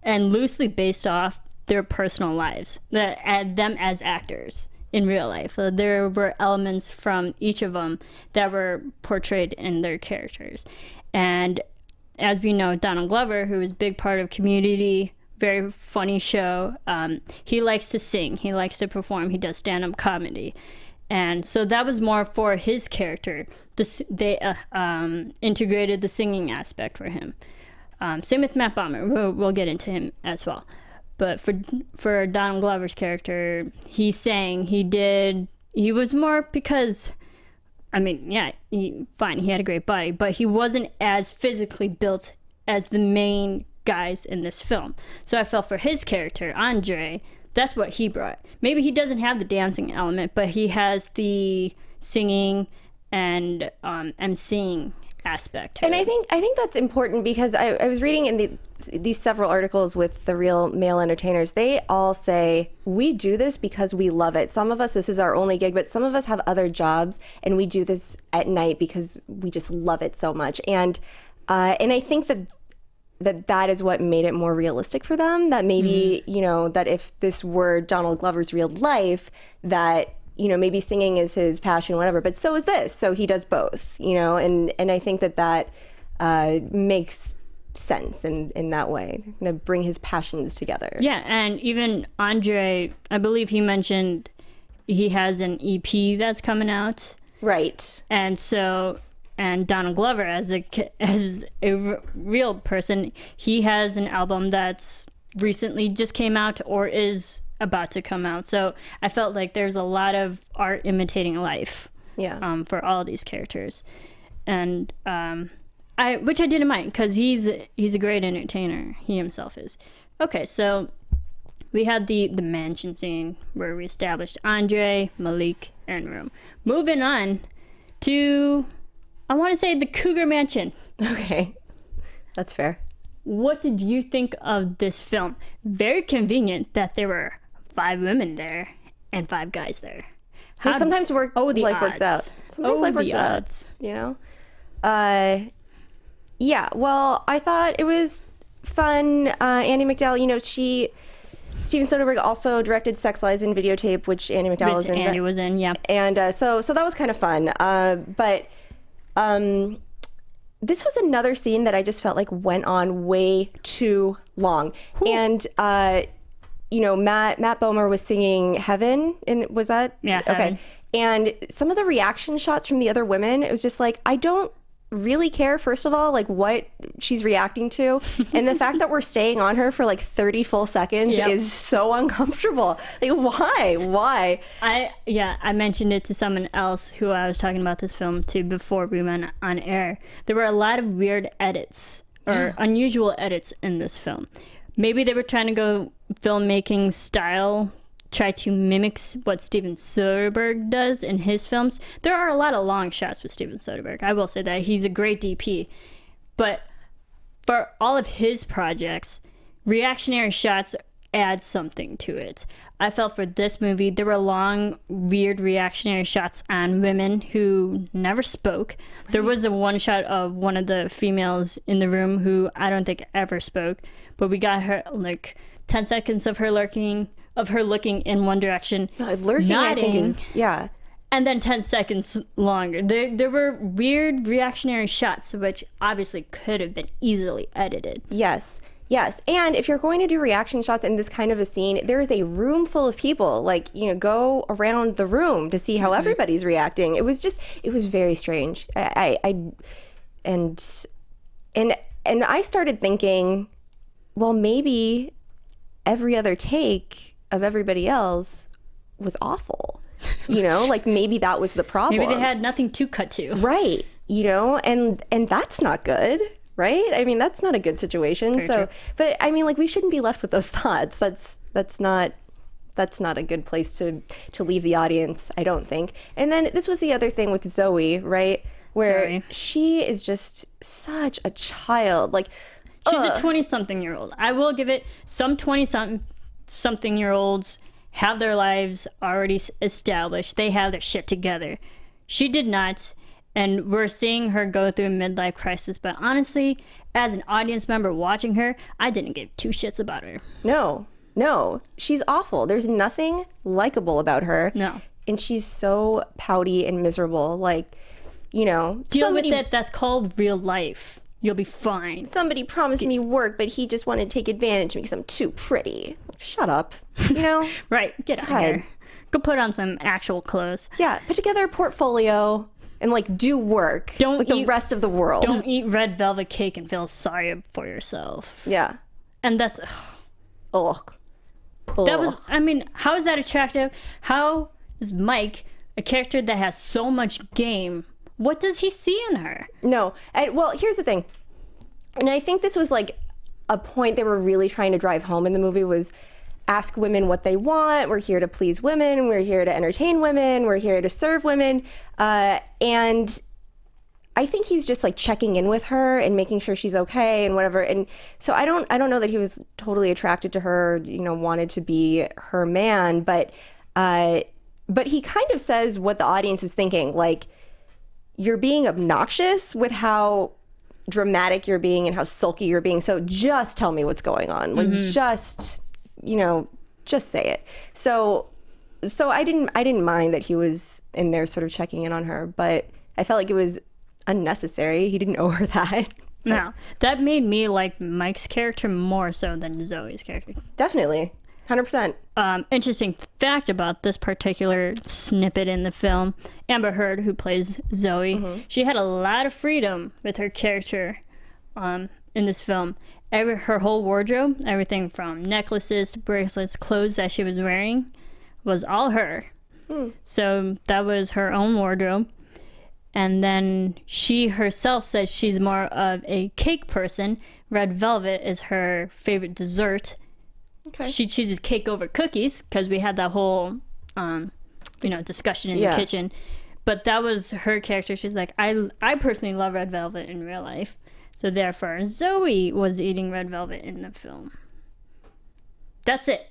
and loosely based off their personal lives, them as actors in real life. So there were elements from each of them that were portrayed in their characters. And as we know, Donald Glover, who is a big part of Community, very funny show, he likes to sing, he likes to perform, he does stand-up comedy. And so that was more for his character. They integrated the singing aspect for him. Same with Matt Bomer. We'll get into him as well. But for Donald Glover's character, he sang. He was more because, I mean, yeah, he had a great body, but he wasn't as physically built as the main guys in this film. So I felt for his character, Andre, that's what he brought. Maybe he doesn't have the dancing element, but he has the singing and emceeing aspect to and it. I think that's important because I was reading in these several articles with the real male entertainers. They all say, we do this because we love it. Some of us, this is our only gig, but some of us have other jobs and we do this at night because we just love it so much. And I think that is what made it more realistic for them, that maybe, that if this were Donald Glover's real life, that, maybe singing is his passion, whatever, but so is this. So he does both, and I think that makes sense in that way, to bring his passions together. Yeah, and even Andre, I believe he mentioned he has an EP that's coming out. Right. And so... And Donald Glover, as a real person, he has an album that's recently just came out or is about to come out. So I felt like there's a lot of art imitating life. Yeah. For all these characters, and which I didn't mind because he's a great entertainer. He himself is. Okay, so we had the mansion scene where we established Andre, Malik, and Room. Moving on to, I want to say, the Cougar Mansion. Okay, that's fair. What did you think of this film? Very convenient that there were 5 women there and 5 guys there. Sometimes life works out. Sometimes life works odds. out, Yeah, well, I thought it was fun. Andie MacDowell, Steven Soderbergh also directed Sex Lies and Videotape, which Andie MacDowell was in. Andie was in, yeah. And so that was kind of fun. But this was another scene that I just felt like went on way too long. Ooh. And Matt Bomer was singing Heaven, and was that? Yeah, okay. Heaven. And some of the reaction shots from the other women, it was just like, I don't really care, first of all, like what she's reacting to, and the fact that we're staying on her for like 30 full seconds is so uncomfortable. Like, why? I mentioned it to someone else who I was talking about this film to before we went on air. There were a lot of weird edits or unusual edits in this film. Maybe they were trying to go filmmaking style try to mimic what Steven Soderbergh does in his films. There are a lot of long shots with Steven Soderbergh. I will say that. He's a great DP. But for all of his projects, reactionary shots add something to it. I felt for this movie, there were long, weird reactionary shots on women who never spoke. Right. There was a one shot of one of the females in the room who I don't think ever spoke, but we got her like 10 seconds of her looking in one direction, lurking, nodding, I think is, yeah. And then 10 seconds longer. There were weird reactionary shots, which obviously could have been easily edited. Yes. And if you're going to do reaction shots in this kind of a scene, there is a room full of people. Like, go around the room to see how everybody's reacting. It was very strange. And I started thinking, well, maybe every other take of everybody else was awful. Like maybe that was the problem. Maybe they had nothing to cut to. Right. And that's not good. Right? I mean, that's not a good situation. Very true. But I mean, like, we shouldn't be left with those thoughts. That's not a good place to leave the audience, I don't think. And then this was the other thing with Zoe, right? Where she is just such a child. Like, she's a 20-something-year-old. I will give it, some 20-something-year-olds have their lives already established. They have their shit together. She did not. And we're seeing her go through a midlife crisis. But honestly, as an audience member watching her, I didn't give two shits about her. No. She's awful. There's nothing likable about her. No. And she's so pouty and miserable. Like, Deal with it. That's called real life. You'll be fine. Somebody promised me work, but he just wanted to take advantage of me because I'm too pretty. Shut up. Right. Get out of here. Go put on some actual clothes. Yeah. Put together a portfolio. And do work like the rest of the world. Don't eat red velvet cake and feel sorry for yourself. Yeah. And that's... Ugh. That was... I mean, how is that attractive? How is Mike, a character that has so much game, what does he see in her? No. Well, here's the thing. And I think this was like a point they were really trying to drive home in the movie was... ask women what they want. We're here to please women. We're here to entertain women. We're here to serve women. And I think he's just like checking in with her and making sure she's okay and whatever. And so I don't know that he was totally attracted to her, wanted to be her man, but he kind of says what the audience is thinking. Like, you're being obnoxious with how dramatic you're being and how sulky you're being. So just tell me what's going on. Like, just say it. So I didn't mind that he was in there sort of checking in on her, but I felt like it was unnecessary. He didn't owe her that. No, that made me like Mike's character more so than Zoe's character. Definitely. 100%. Interesting fact about this particular snippet in the film, Amber Heard, who plays Zoe, she had a lot of freedom with her character in this film. Her whole wardrobe, everything from necklaces to bracelets, clothes that she was wearing, was all her. So that was her own wardrobe. And then she herself says she's more of a cake person. Red velvet is her favorite dessert. Okay. She chooses cake over cookies because we had that whole, discussion in the kitchen. But that was her character. She's like, I personally love red velvet in real life. So therefore, Zoe was eating red velvet in the film. That's it.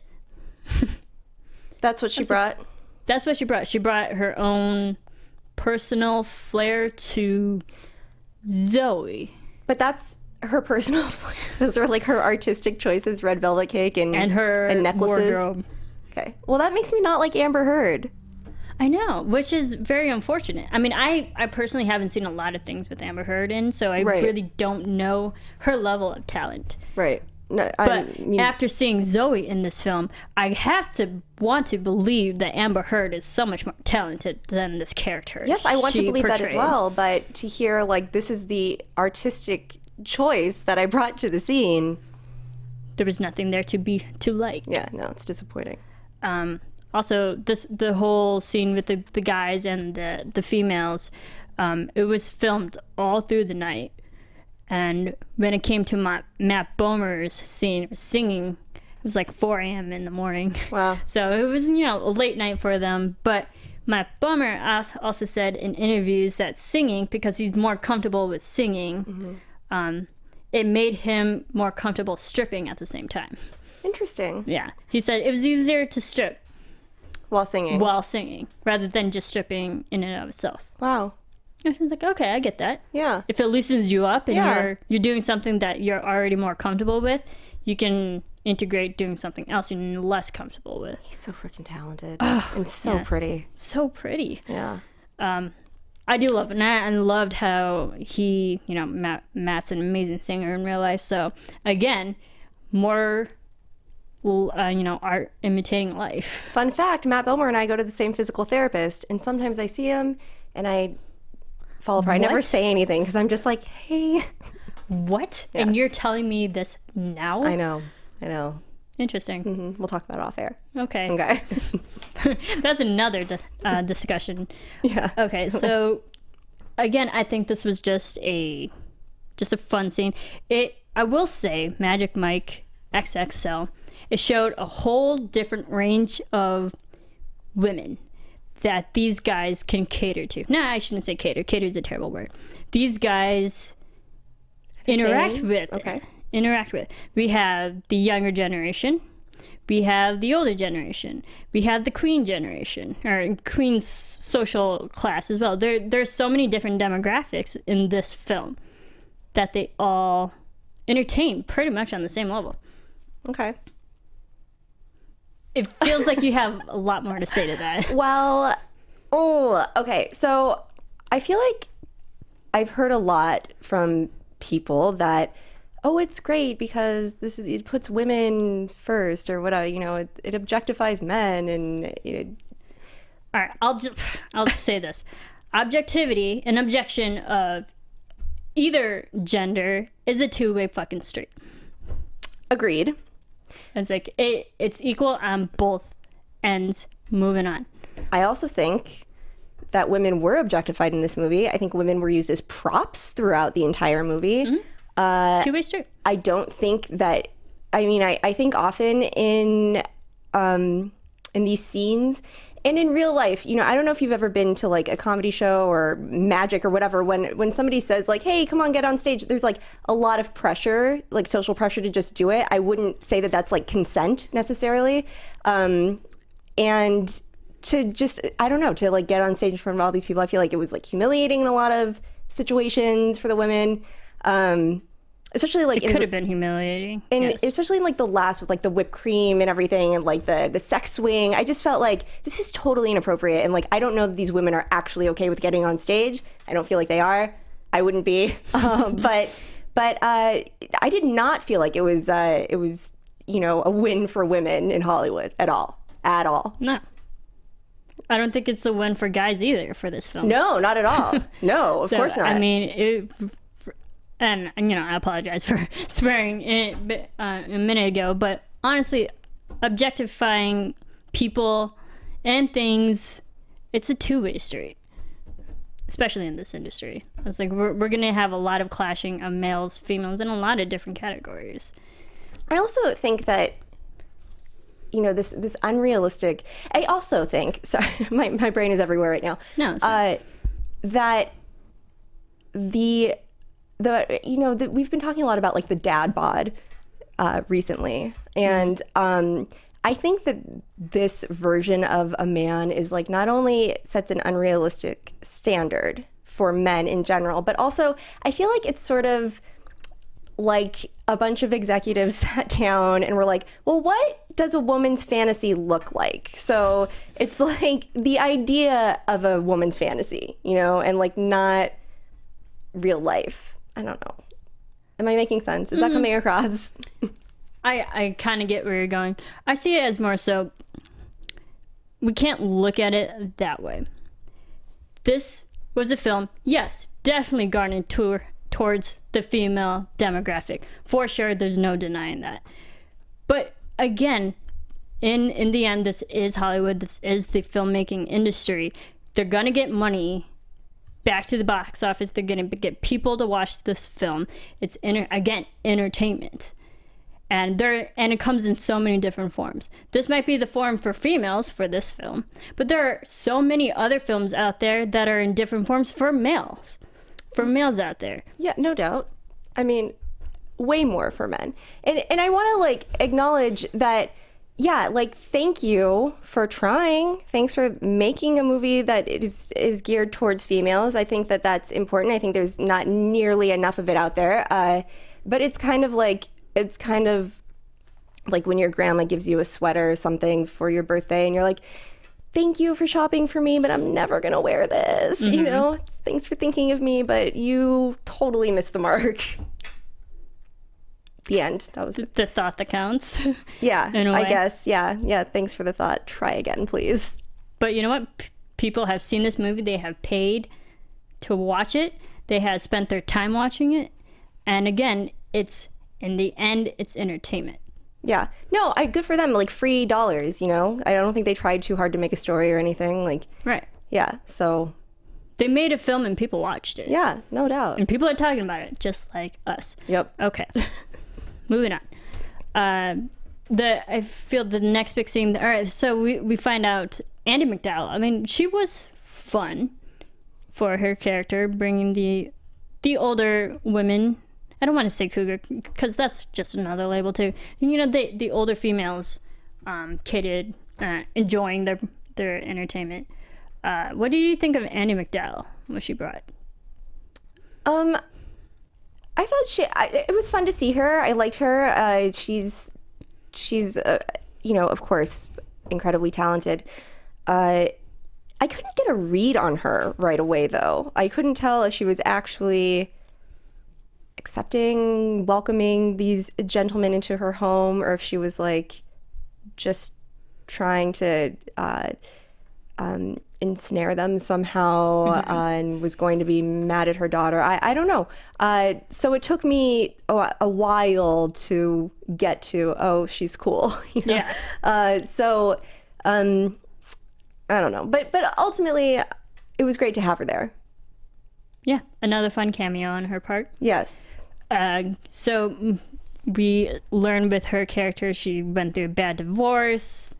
That's what she brought? That's what she brought. She brought her own personal flair to Zoe. But that's her personal flair. Those are like her artistic choices, red velvet cake and her and necklaces. Wardrobe. Okay. Well, that makes me not like Amber Heard. I know, which is very unfortunate. I mean, I personally haven't seen a lot of things with Amber Heard in, so I really don't know her level of talent. Right. No, but after seeing Zoe in this film, I have to want to believe that Amber Heard is so much more talented than this character. Yes, I want to believe that as well, but to hear, like, this is the artistic choice that I brought to the scene. There was nothing there to like. Yeah, no, it's disappointing. Also, the whole scene with the guys and the females, it was filmed all through the night. And when it came to Matt Bomer's scene, singing was like 4 a.m. in the morning. Wow. So it was, a late night for them. But Matt Bomer also said in interviews that singing, because he's more comfortable with singing, it made him more comfortable stripping at the same time. Interesting. Yeah. He said it was easier to strip While singing. rather than just stripping in and of itself. Wow. And I was like, okay, I get that. Yeah. If it loosens you up and Yeah. you're doing something that you're already more comfortable with, you can integrate doing something else you're less comfortable with. He's so freaking talented and so yes. pretty. So pretty. Yeah. I do love it. And I loved how he, Matt's an amazing singer in real life. So again, more, art imitating life. Fun fact, Matt Bomer and I go to the same physical therapist, and sometimes I see him and I fall apart. I never What? say anything because I'm just like, hey. What? Yeah. And you're telling me this now? I know. Interesting. We'll talk about it off air. Okay. Okay. That's another discussion. Yeah. Okay, so again, I think this was just a fun scene. I will say, Magic Mike XXL, it showed a whole different range of women that these guys can cater to. No, I shouldn't say cater. Cater is a terrible word. These guys interact with. Okay. Interact with. We have the younger generation. We have the older generation. We have the queen generation, or queen's social class as well. There's so many different demographics in this film that they all entertain pretty much on the same level. Okay. It feels like you have a lot more to say to that. Well, okay. So I feel like I've heard a lot from people that, it's great because it puts women first or whatever, it objectifies men and All right, I'll just say this. Objectivity and objection of either gender is a two-way fucking street. Agreed. It's like it's equal on both ends. Moving on. I also think that women were objectified in this movie. I think women were used as props throughout the entire movie. Two-way street. I don't think that. I think often in these scenes and in real life, I don't know if you've ever been to like a comedy show or magic or whatever. When somebody says like, "Hey, come on, get on stage," there's like a lot of pressure, like social pressure to just do it. I wouldn't say that that's like consent necessarily, and to just to like get on stage in front of all these people, I feel like it was like humiliating in a lot of situations for the women. Especially like It could have been humiliating. and yes. especially in like the last with like the whipped cream and everything and like the sex swing. I just felt like this is totally inappropriate, and like I don't know that these women are actually okay with getting on stage. I don't feel like they are. I wouldn't be. But I did not feel like it was a win for women in Hollywood at all. No. I don't think it's a win for guys either for this film. No, not at all. No, of course not. I mean, and I apologize for swearing a minute ago, but honestly, objectifying people and things, it's a two-way street, especially in this industry. It's like we're gonna have a lot of clashing of males, females, in a lot of different categories. I also think that this unrealistic. I also think, sorry, my brain is everywhere right now. No, it's fine. That we've been talking a lot about like the dad bod recently, and I think that this version of a man is like not only sets an unrealistic standard for men in general, but also I feel like it's sort of like a bunch of executives sat down and were like, well, what does a woman's fantasy look like? So it's like the idea of a woman's fantasy, and like not real life. I don't know. Am I making sense? Is that coming across? I kind of get where you're going. I see it as more so we can't look at it that way. This was a film, yes, definitely garnered towards the female demographic. For sure, there's no denying that. But again, in the end, this is Hollywood. This is the filmmaking industry. They're going to get money back to the box office. They're going to get people to watch this film. It's, again, entertainment. And it comes in so many different forms. This might be the form for females for this film, but there are so many other films out there that are in different forms for males out there. Yeah, no doubt. I mean, way more for men. And I want to like acknowledge that, yeah, like, thank you for trying. Thanks for making a movie that is geared towards females. I think that that's important. I think there's not nearly enough of it out there. But it's kind of like when your grandma gives you a sweater or something for your birthday and you're like, thank you for shopping for me, but I'm never going to wear this. You know, thanks for thinking of me, but you totally missed the mark. The end. That was the thought that counts. Yeah, in a way. I guess. Yeah. Thanks for the thought. Try again, please. But you know what? People have seen this movie. They have paid to watch it. They have spent their time watching it. And again, in the end, it's entertainment. Yeah. No, good for them. Like, free dollars, you know? I don't think they tried too hard to make a story or anything. Like, right. Yeah, so. They made a film and people watched it. Yeah, no doubt. And people are talking about it, just like us. Yep. Okay. Moving on. I feel the next big scene. All right, so we find out Andie MacDowell. I mean, she was fun for her character, bringing the older women. I don't want to say cougar because that's just another label too. You know, the older females, kidded, enjoying their entertainment. What did you think of Andie MacDowell? What she brought? I thought it was fun to see her. I liked her. She's you know, of course, incredibly talented. I couldn't get a read on her right away, though. I couldn't tell if she was actually accepting, welcoming these gentlemen into her home, or if she was like just trying to ensnare them somehow and was going to be mad at her daughter. I don't know. So it took me a while to get to, oh, she's cool. You know? Yeah. So I don't know. But ultimately, it was great to have her there. Yeah, another fun cameo on her part. Yes. So we learned with her character, she went through a bad divorce.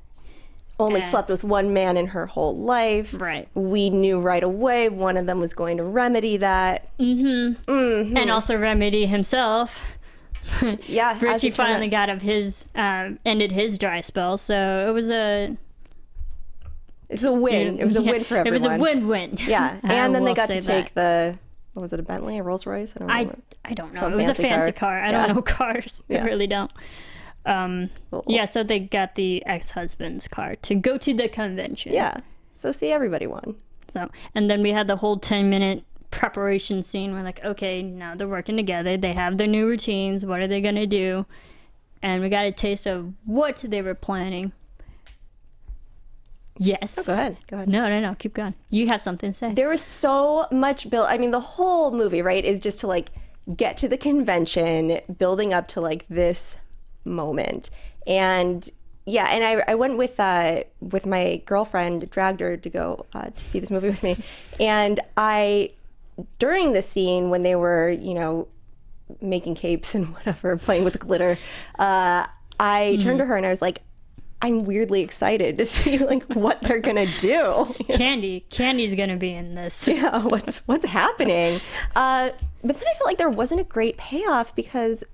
Only slept with one man in her whole life. Right. We knew right away one of them was going to remedy that. And also remedy himself. Yeah. Richie finally got of his, ended his dry spell. So it was a win. It was a win for everyone. It was a win-win. Yeah. And then they got to take what was it, a Bentley, a Rolls Royce? I don't remember. I don't know. Some it was a fancy car. car. I don't know cars. Yeah. I really don't. Yeah, so they got the ex-husband's car to go to the convention. Yeah. So see, everybody won. So, and then we had the whole 10-minute preparation scene. We're like, okay, now they're working together. They have their new routines. What are they going to do? And we got a taste of what they were planning. Yes. Oh, go ahead. No. Keep going. You have something to say. There was so much build. I mean, the whole movie, right, is just to like get to the convention, building up to like this moment. And yeah, and I went with my girlfriend, dragged her to go to see this movie with me. And during the scene when they were, you know, making capes and whatever, playing with glitter, I turned to her and I was like, I'm weirdly excited to see like what they're gonna do. Candy's gonna be in this. Yeah, what's happening? But then I felt like there wasn't a great payoff because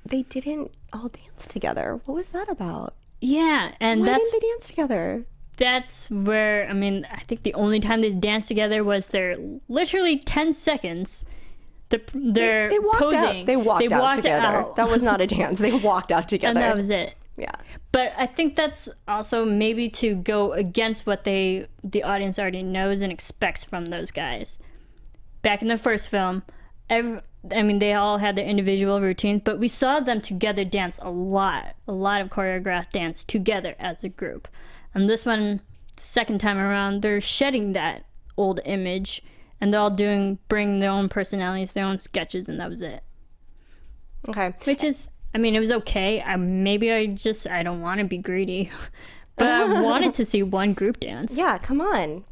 they didn't all dance together. What was that about? Yeah, and why didn't they dance together? That's where, I mean, I think the only time they danced together was their literally 10 seconds. They're they walked posing. Out. They walked out together. That was not a dance. They walked out together. And that was it. Yeah. But I think that's also maybe to go against what the audience already knows and expects from those guys. Back in the first film, they all had their individual routines, but we saw them together dance a lot of choreographed dance together as a group. And this one, second time around, they're shedding that old image, and they're all bring their own personalities, their own sketches, and that was it. Okay. Which is, I mean, it was okay. Maybe I don't want to be greedy, but I wanted to see one group dance. Yeah, come on.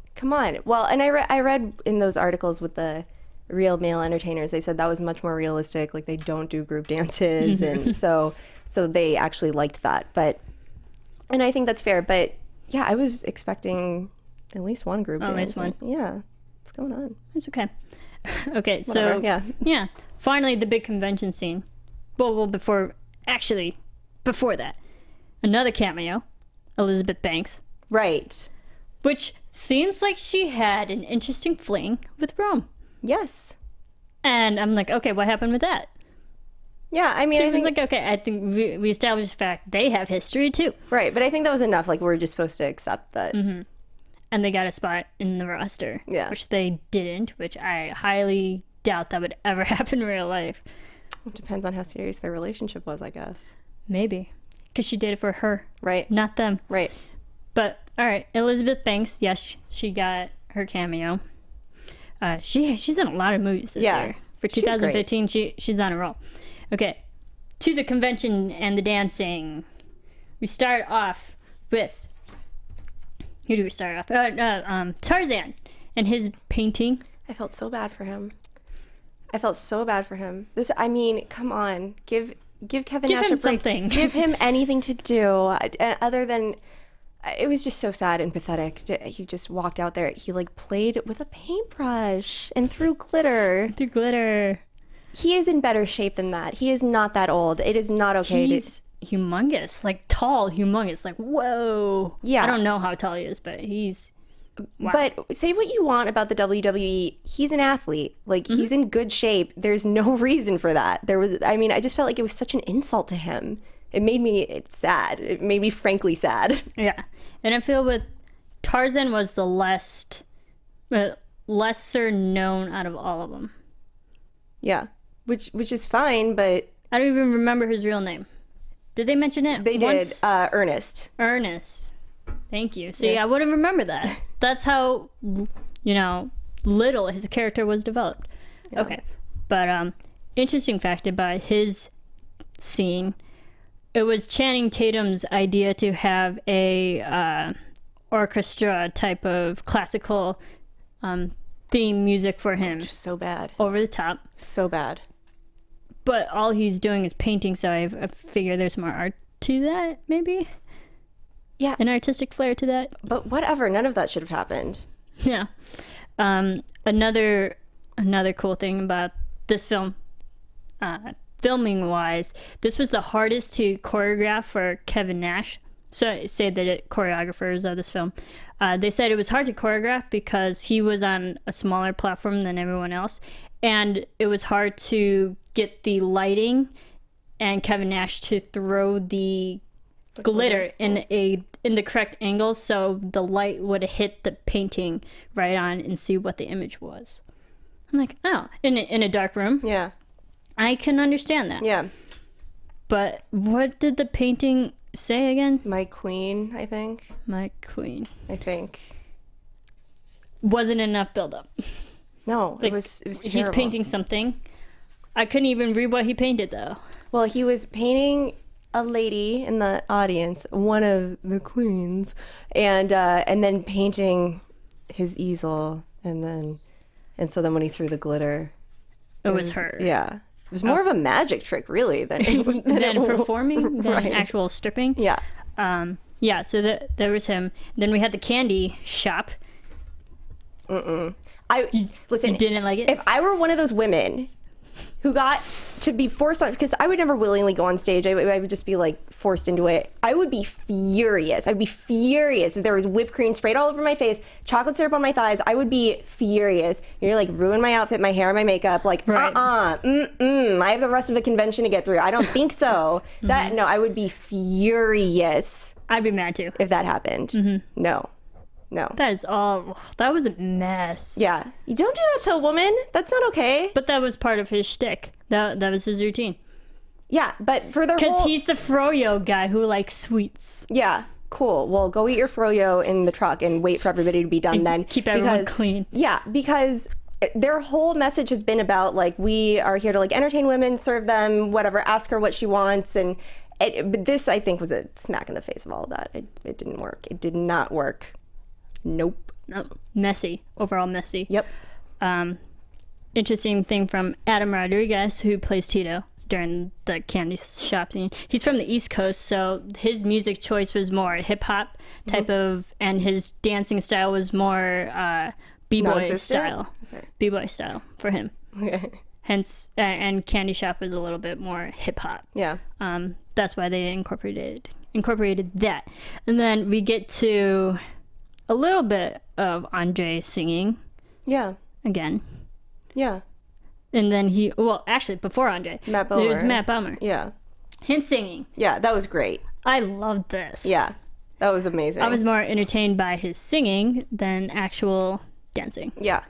Well, and I read in those articles with the real male entertainers. They said that was much more realistic. Like, they don't do group dances, and so they actually liked that. And I think that's fair. But yeah, I was expecting at least one group dance. At least one. Yeah, what's going on? It's okay. Okay, Whatever, so yeah. Finally, the big convention scene. Well, before that, another cameo, Elizabeth Banks, Right. which seems like she had an interesting fling with Rome. Yes. And I'm like, okay, what happened with that? Yeah, I mean, So I it was think like, okay, I think we established the fact they have history too. right, but I think that was enough. Like, we're just supposed to accept that. And they got a spot in the roster, Yeah. which they didn't, which I highly doubt that would ever happen in real life. It depends on how serious their relationship was, I guess. Maybe. Because she did it for her, Right. not them. Right. But, all right, Elizabeth Banks, yes, she got her cameo. She's in a lot of movies this Yeah. year. For She's 2015, she's on a roll. Okay, to the convention and the dancing. We start off with... Who do we start off? Tarzan and his painting. I felt so bad for him. This, I mean, come on. Give Kevin Give Nash him a break. something. Give him anything to do other than... It was just so sad and pathetic. He just walked out there. He, like, played with a paintbrush and threw glitter. The glitter. He is in better shape than that. He is not that old. It is not okay He's humongous. Like, tall, humongous. Like, whoa. Yeah. I don't know how tall he is, but he's... Wow. But say what you want about the WWE, he's an athlete. Like, Mm-hmm. he's in good shape. There's no reason for that. I just felt like it was such an insult to him. It made me sad. It made me frankly sad. Yeah. And I feel with Tarzan was the lesser known out of all of them. Yeah. Which is fine, but I don't even remember his real name. Did they mention it? they once? did. Ernest. Ernest. Thank you. See, I wouldn't remember that. That's how, little his character was developed. Yeah. Okay. But interesting fact about his scene, it was Channing Tatum's idea to have a orchestra type of classical theme music for him. So bad. Over the top. So bad. But all he's doing is painting, so I figure there's more art to that, maybe? Yeah. An artistic flair to that? But whatever. None of that should have happened. Yeah. Another cool thing about this film, filming wise, this was the hardest to choreograph for Kevin Nash. So say the choreographers of this film. They said it was hard to choreograph because he was on a smaller platform than everyone else, and it was hard to get the lighting and Kevin Nash to throw the glitter in the correct angles so the light would hit the painting right on and see what the image was. I'm like, oh, in a dark room. Yeah. I can understand that. Yeah. But what did the painting say again? My queen, I think. My queen. I think. Wasn't enough buildup. No, Like, it was terrible. he's painting something. I couldn't even read what he painted though. Well, he was painting a lady in the audience, one of the queens, and then painting his easel, and so then when he threw the glitter, It was her. Yeah, it was more of a magic trick, really, than Than performing, than Right. actual stripping. Yeah. Yeah, so there was him. Then we had the candy shop. Listen. You didn't like it? If I were one of those women who got to be forced on, because I would never willingly go on stage. I would just be like forced into it. I would be furious. I'd be furious if there was whipped cream sprayed all over my face, chocolate syrup on my thighs. I would be furious. You're like, ruin my outfit, my hair, my makeup. Like, Right. I have the rest of a convention to get through. I don't think so. No, I would be furious I'd be mad too. if that happened. No. That is all. That was a mess. Yeah. You don't do that to a woman. That's not okay. But that was part of his shtick. That was his routine. Yeah, but for their Because whole... he's the froyo guy who likes sweets. Yeah, cool. Well, go eat your froyo in the truck and wait for everybody to be done then. Keep everyone clean. Yeah, because their whole message has been about, like, we are here to, like, entertain women, serve them, whatever, ask her what she wants. But this, I think, was a smack in the face of all of that. It didn't work. It did not work. Nope. No, messy. Overall messy. Yep. interesting thing from Adam Rodriguez, who plays Tito during the candy shop scene. He's from the East Coast, so his music choice was more hip-hop type of, and his dancing style was more b-boy Non-existent? style. Okay. B-boy style for him. Okay. Hence, and Candy Shop was a little bit more hip-hop. Yeah. That's why they incorporated that. And then we get to a little bit of Andre singing Yeah. again. Yeah. And then actually, before Andre, Matt there was Bomer. Matt Bomer. Yeah. Him singing. Yeah, that was great. I loved this. Yeah. That was amazing. I was more entertained by his singing than actual dancing. Yeah.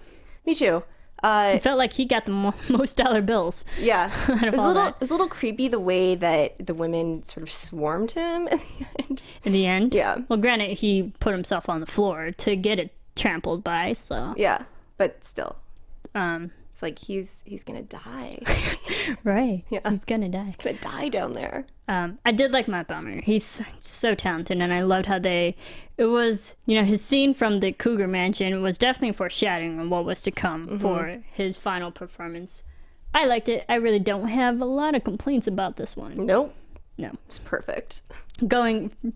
Me too. It felt like he got the most dollar bills. Yeah. Out of all that. It was a little creepy the way that the women sort of swarmed him at the end. In the end. Yeah. Well, granted, he put himself on the floor to get it trampled by, so. Yeah. But still. Um, It's like he's gonna die. right. Yeah. He's gonna die. Gonna die down there. I did like Matt Bomer. He's so talented, and I loved how it was, his scene from the Cougar Mansion was definitely foreshadowing on what was to come for his final performance. I liked it. I really don't have a lot of complaints about this one. Nope. No. It's perfect.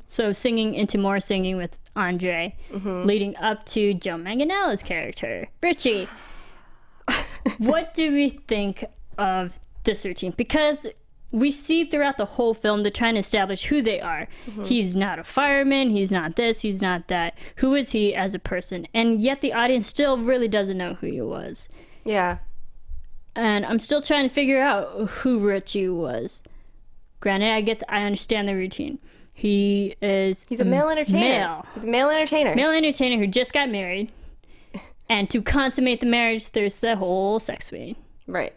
Singing into more singing with Andre, leading up to Joe Manganiello's character, Richie. What do we think of this routine? Because we see throughout the whole film they're trying to establish who they are. He's not a fireman, he's not this, he's not that. Who is he as a person? And yet the audience still really doesn't know who he was. Yeah. And I'm still trying to figure out who Richie was. Granted, I understand the routine. He's a male entertainer. He's a male entertainer. Male entertainer who just got married. And to consummate the marriage, there's the whole sex scene. Right.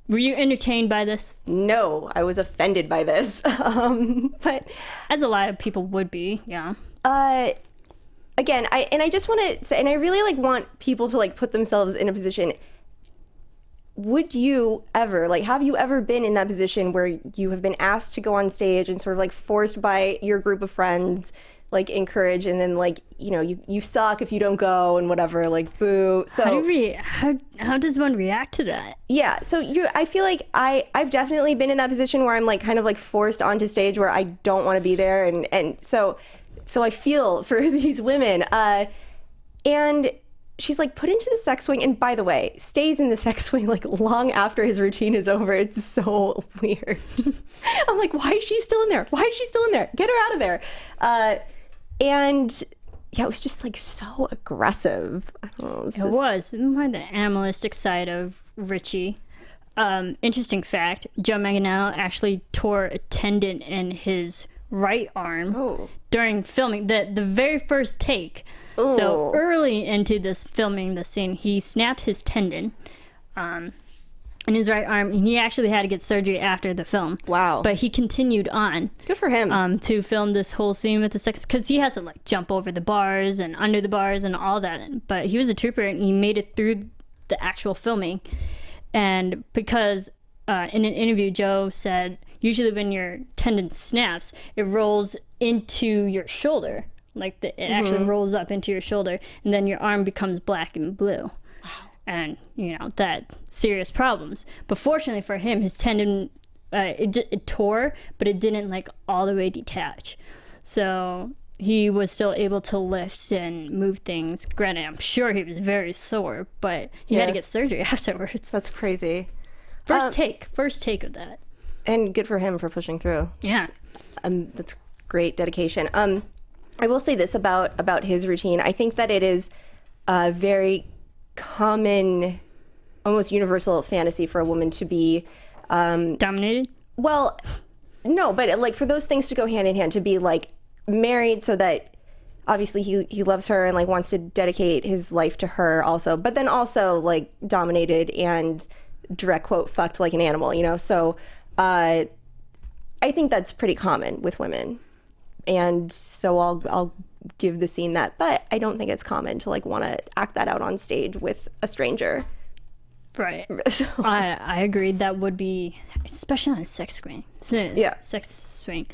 Were you entertained by this? No, I was offended by this. But As a lot of people would be, yeah. again, I just want to say, and I really want people to put themselves in a position. Would you ever, have you ever been in that position where you have been asked to go on stage and sort of forced by your group of friends, encouraged, and then you suck if you don't go and whatever, boo. So how does one react to that? yeah, so I feel like I've definitely been in that position where I'm kind of forced onto stage where I don't want to be there, and so I feel for these women, and she's put into the sex swing, and by the way, stays in the sex swing long after his routine is over. It's so weird. I'm why is she still in there? Why is she still in there? Get her out of there. And yeah, it was just so aggressive. I don't know, It was more the animalistic side of Richie. Interesting fact, Joe Manganiello actually tore a tendon in his right arm during filming the very first take. Ooh. So early into this filming the scene, he snapped his tendon in his right arm, and he actually had to get surgery after the film. Wow. But he continued on Good for him. to film this whole scene with the sex, because he has to jump over the bars and under the bars and all that. But he was a trooper, and he made it through the actual filming. And because in an interview, Joe said, usually when your tendon snaps, it rolls into your shoulder. It actually rolls up into your shoulder, and then your arm becomes black and blue. Wow. And, that serious problems. But fortunately for him, his tendon, it tore, but it didn't, all the way detach. So he was still able to lift and move things. Granted, I'm sure he was very sore, but he had to get surgery afterwards. That's crazy. First take of that. And good for him for pushing through. Yeah. That's great dedication. I will say this about his routine. I think that it is a very common, almost universal fantasy for a woman to be Dominated? well, no, but for those things to go hand in hand, to be married so that obviously he loves her and wants to dedicate his life to her also, but then also dominated and direct quote fucked like an animal, so I think that's pretty common with women. And so I'll give the scene that, but I don't think it's common to want to act that out on stage with a stranger. Right. I agree. That would be, especially on a sex screen. Yeah. Sex screen.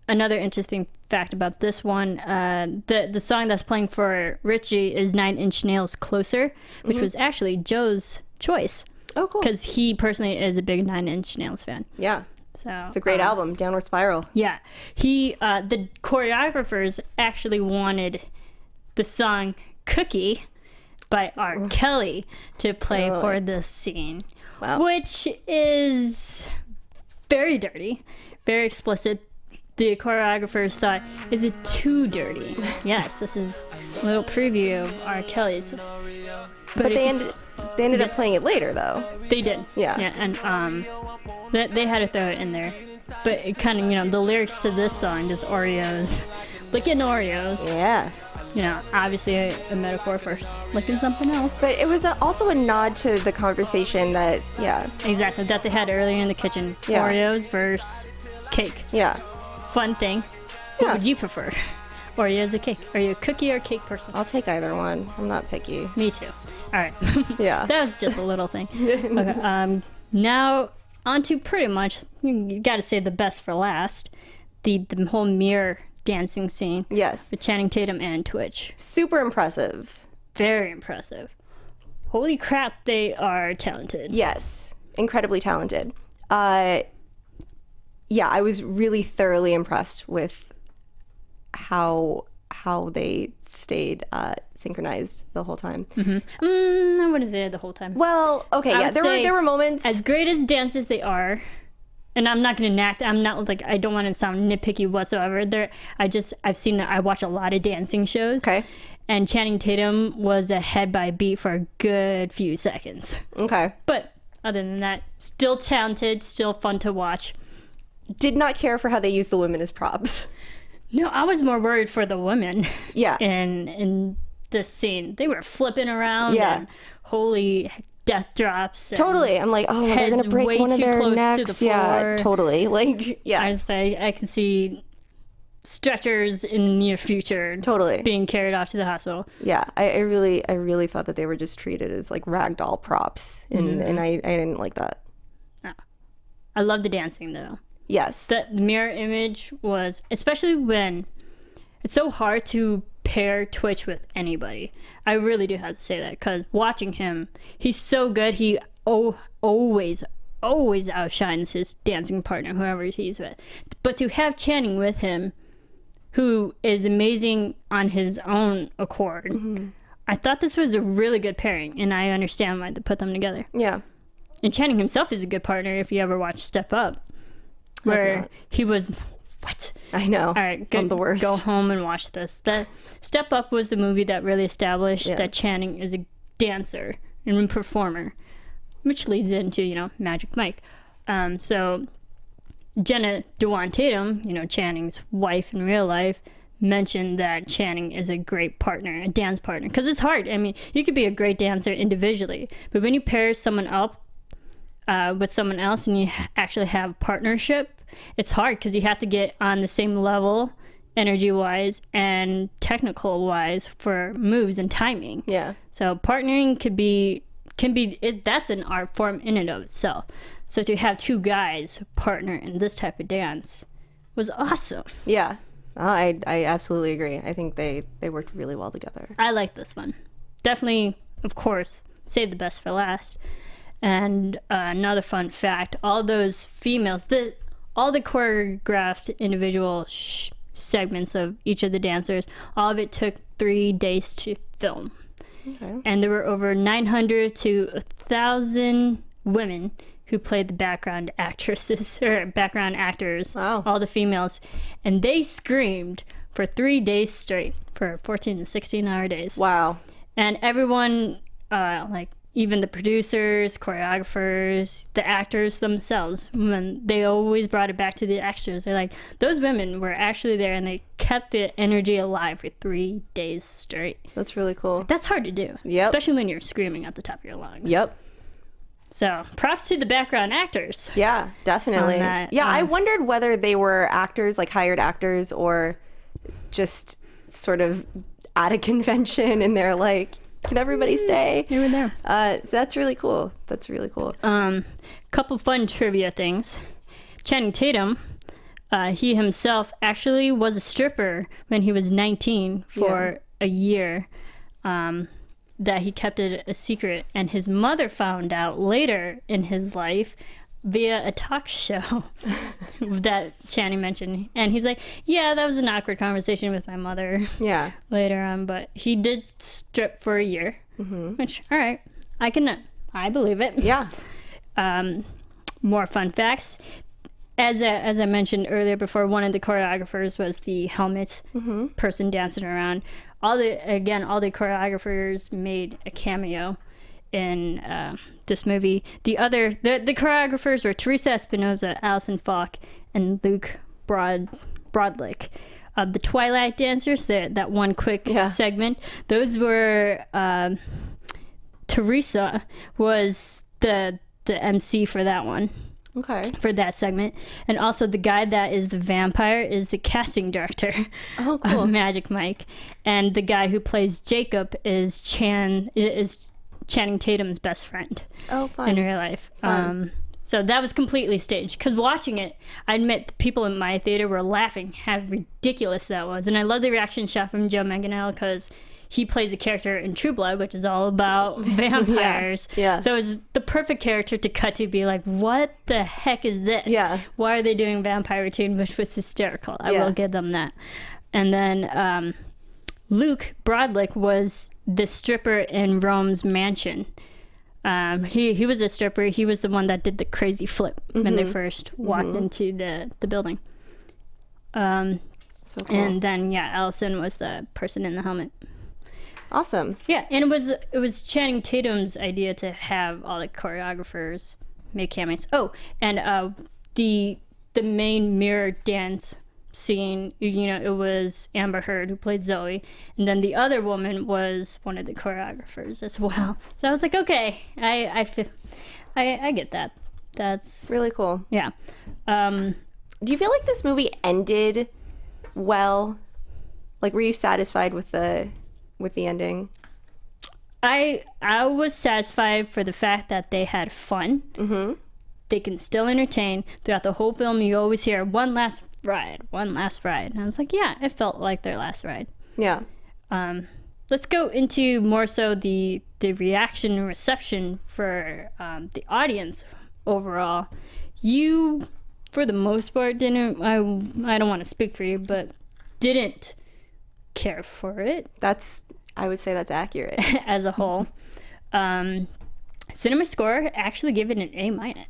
Another interesting fact about this one, the song that's playing for Richie is 9 Inch Nails' Closer, which was actually Joe's choice. Oh, cool. Because he personally is a big Nine Inch Nails fan. Yeah. So It's a great album, Downward Spiral. Yeah. The choreographers actually wanted the song Cookie by R. Kelly to play for this scene. Wow. Which is very dirty, very explicit. The choreographers thought, is it too dirty? Yes, this is a little preview of R. Kelly's. But they ended up playing it later, though. They did. Yeah. Yeah, and they had to throw it in there. But it kind of, the lyrics to this song, just Oreos, licking Oreos. Yeah. Obviously a metaphor for licking something else. But it was also a nod to the conversation that, yeah. Exactly, that they had earlier in the kitchen. Yeah. Oreos versus cake. Yeah. Fun thing. Yeah. What would you prefer? Oreos or cake? Are you a cookie or cake person? I'll take either one. I'm not picky. Me too. All right. Yeah. That was just a little thing. Okay. Now on to pretty much, you got to say the best for last. The whole mirror dancing scene. Yes. With Channing Tatum and Twitch. Super impressive. Very impressive. Holy crap, they are talented. Yes. Incredibly talented. Yeah, I was really thoroughly impressed with how they stayed synchronized the whole time. I wouldn't say the whole time. Well, okay, I yeah, would there say were moments. As great as dances they are, and I'm not going to I'm not like, I don't want to sound nitpicky whatsoever. I watch a lot of dancing shows. Okay. And Channing Tatum was ahead by a beat for a good few seconds. Okay. But other than that, still talented, still fun to watch. Did not care for how they used the women as props. No, I was more worried for the women. Yeah. In this scene, they were flipping around. Yeah. And holy death drops. And Totally. I'm like, oh, they're heads gonna break way one of too their close to necks. the Yeah, floor. totally. Like, yeah, I can see stretchers in the near future. Totally. Being carried off to the hospital. yeah. I really thought that they were just treated as like ragdoll props, and I didn't like that. Oh. I love the dancing though. Yes. The mirror image was, especially when it's so hard to pair Twitch with anybody. I really do have to say that, because watching him, he's so good. He always outshines his dancing partner, whoever he's with. But to have Channing with him, who is amazing on his own accord, I thought this was a really good pairing, and I understand why they put them together. Yeah. And Channing himself is a good partner if you ever watch Step Up, where not. he was, what? I know. All right, I'm the worst. Go home and watch this. The Step Up was the movie that really established Yeah. that Channing is a dancer and a performer, which leads into, Magic Mike. So Jenna Dewan Tatum, Channing's wife in real life, mentioned that Channing is a great partner, a dance partner, because it's hard. I mean, you could be a great dancer individually, but when you pair someone up with someone else and you actually have partnership, it's hard because you have to get on the same level energy-wise and technical-wise for moves and timing. Yeah. So partnering that's an art form in and of itself. So to have two guys partner in this type of dance was awesome. Yeah. I absolutely agree. I think they worked really well together. I like this one. Definitely, of course, save the best for last. And another fun fact, all those females, all the choreographed individual segments of each of the dancers, all of it took 3 days to film. Okay. And there were over 900 to 1,000 women who played the background actresses or background actors, Wow. all the females, and they screamed for 3 days straight, for 14 to 16-hour days. Wow. And everyone, even the producers, choreographers, the actors themselves, when they always brought it back to the extras. They're like, those women were actually there and they kept the energy alive for 3 days straight. That's really cool. That's hard to do. Yep. Especially when you're screaming at the top of your lungs. Yep. So props to the background actors. Yeah, definitely. On that, Yeah, I wondered whether they were actors, like hired actors, or just sort of at a convention and they're like, can everybody stay? They were there. So that's really cool. That's really cool. Couple fun trivia things. Channing Tatum, he himself actually was a stripper when he was 19 for a year. that he kept it a secret, and his mother found out later in his life via a talk show that Channing mentioned. And he's like, yeah, that was an awkward conversation with my mother later on, but he did strip for a year, which, all right, I believe it. Yeah. More fun facts. As I mentioned earlier before, one of the choreographers was the helmet person dancing around. All the choreographers made a cameo in this movie. The choreographers were Teresa Espinosa, Allison Falk, and Luke Brodlick. The Twilight Dancers, that one quick segment, those were Teresa was the MC for that one. Okay. For that segment. And also the guy that is the vampire is the casting director of Magic Mike. And the guy who plays Jacob is Channing Tatum's best friend. Oh, fun. In real life. So that was completely staged. Because watching it, I admit the people in my theater were laughing how ridiculous that was. And I love the reaction shot from Joe Manganiello because he plays a character in True Blood, which is all about vampires. Yeah. So it's the perfect character to cut to be like, what the heck is this? Yeah. Why are they doing vampire routine? Which was hysterical. I will give them that. And then Luke Brodlick was the stripper in Rome's mansion. He was a stripper. He was the one that did the crazy flip when they first walked into the building. So cool. And then, Allison was the person in the helmet. Awesome. Yeah, and it was Channing Tatum's idea to have all the choreographers make cameos. Oh, and the main mirror dance scene, it was Amber Heard who played Zoe, and then the other woman was one of the choreographers as well. So I was like, okay, I get that. That's really cool. Yeah. Do you feel like this movie ended well? Like, were you satisfied with the ending? I was satisfied for the fact that they had fun. Mm-hmm. They can still entertain. Throughout the whole film, you always hear one last ride. And I was like, yeah, it felt like their last ride. Yeah. Let's go into more so the reaction and reception for the audience overall. You, for the most part, didn't, I don't want to speak for you, but didn't care for it. I would say that's accurate. As a whole. Cinema Score actually gave it an A-.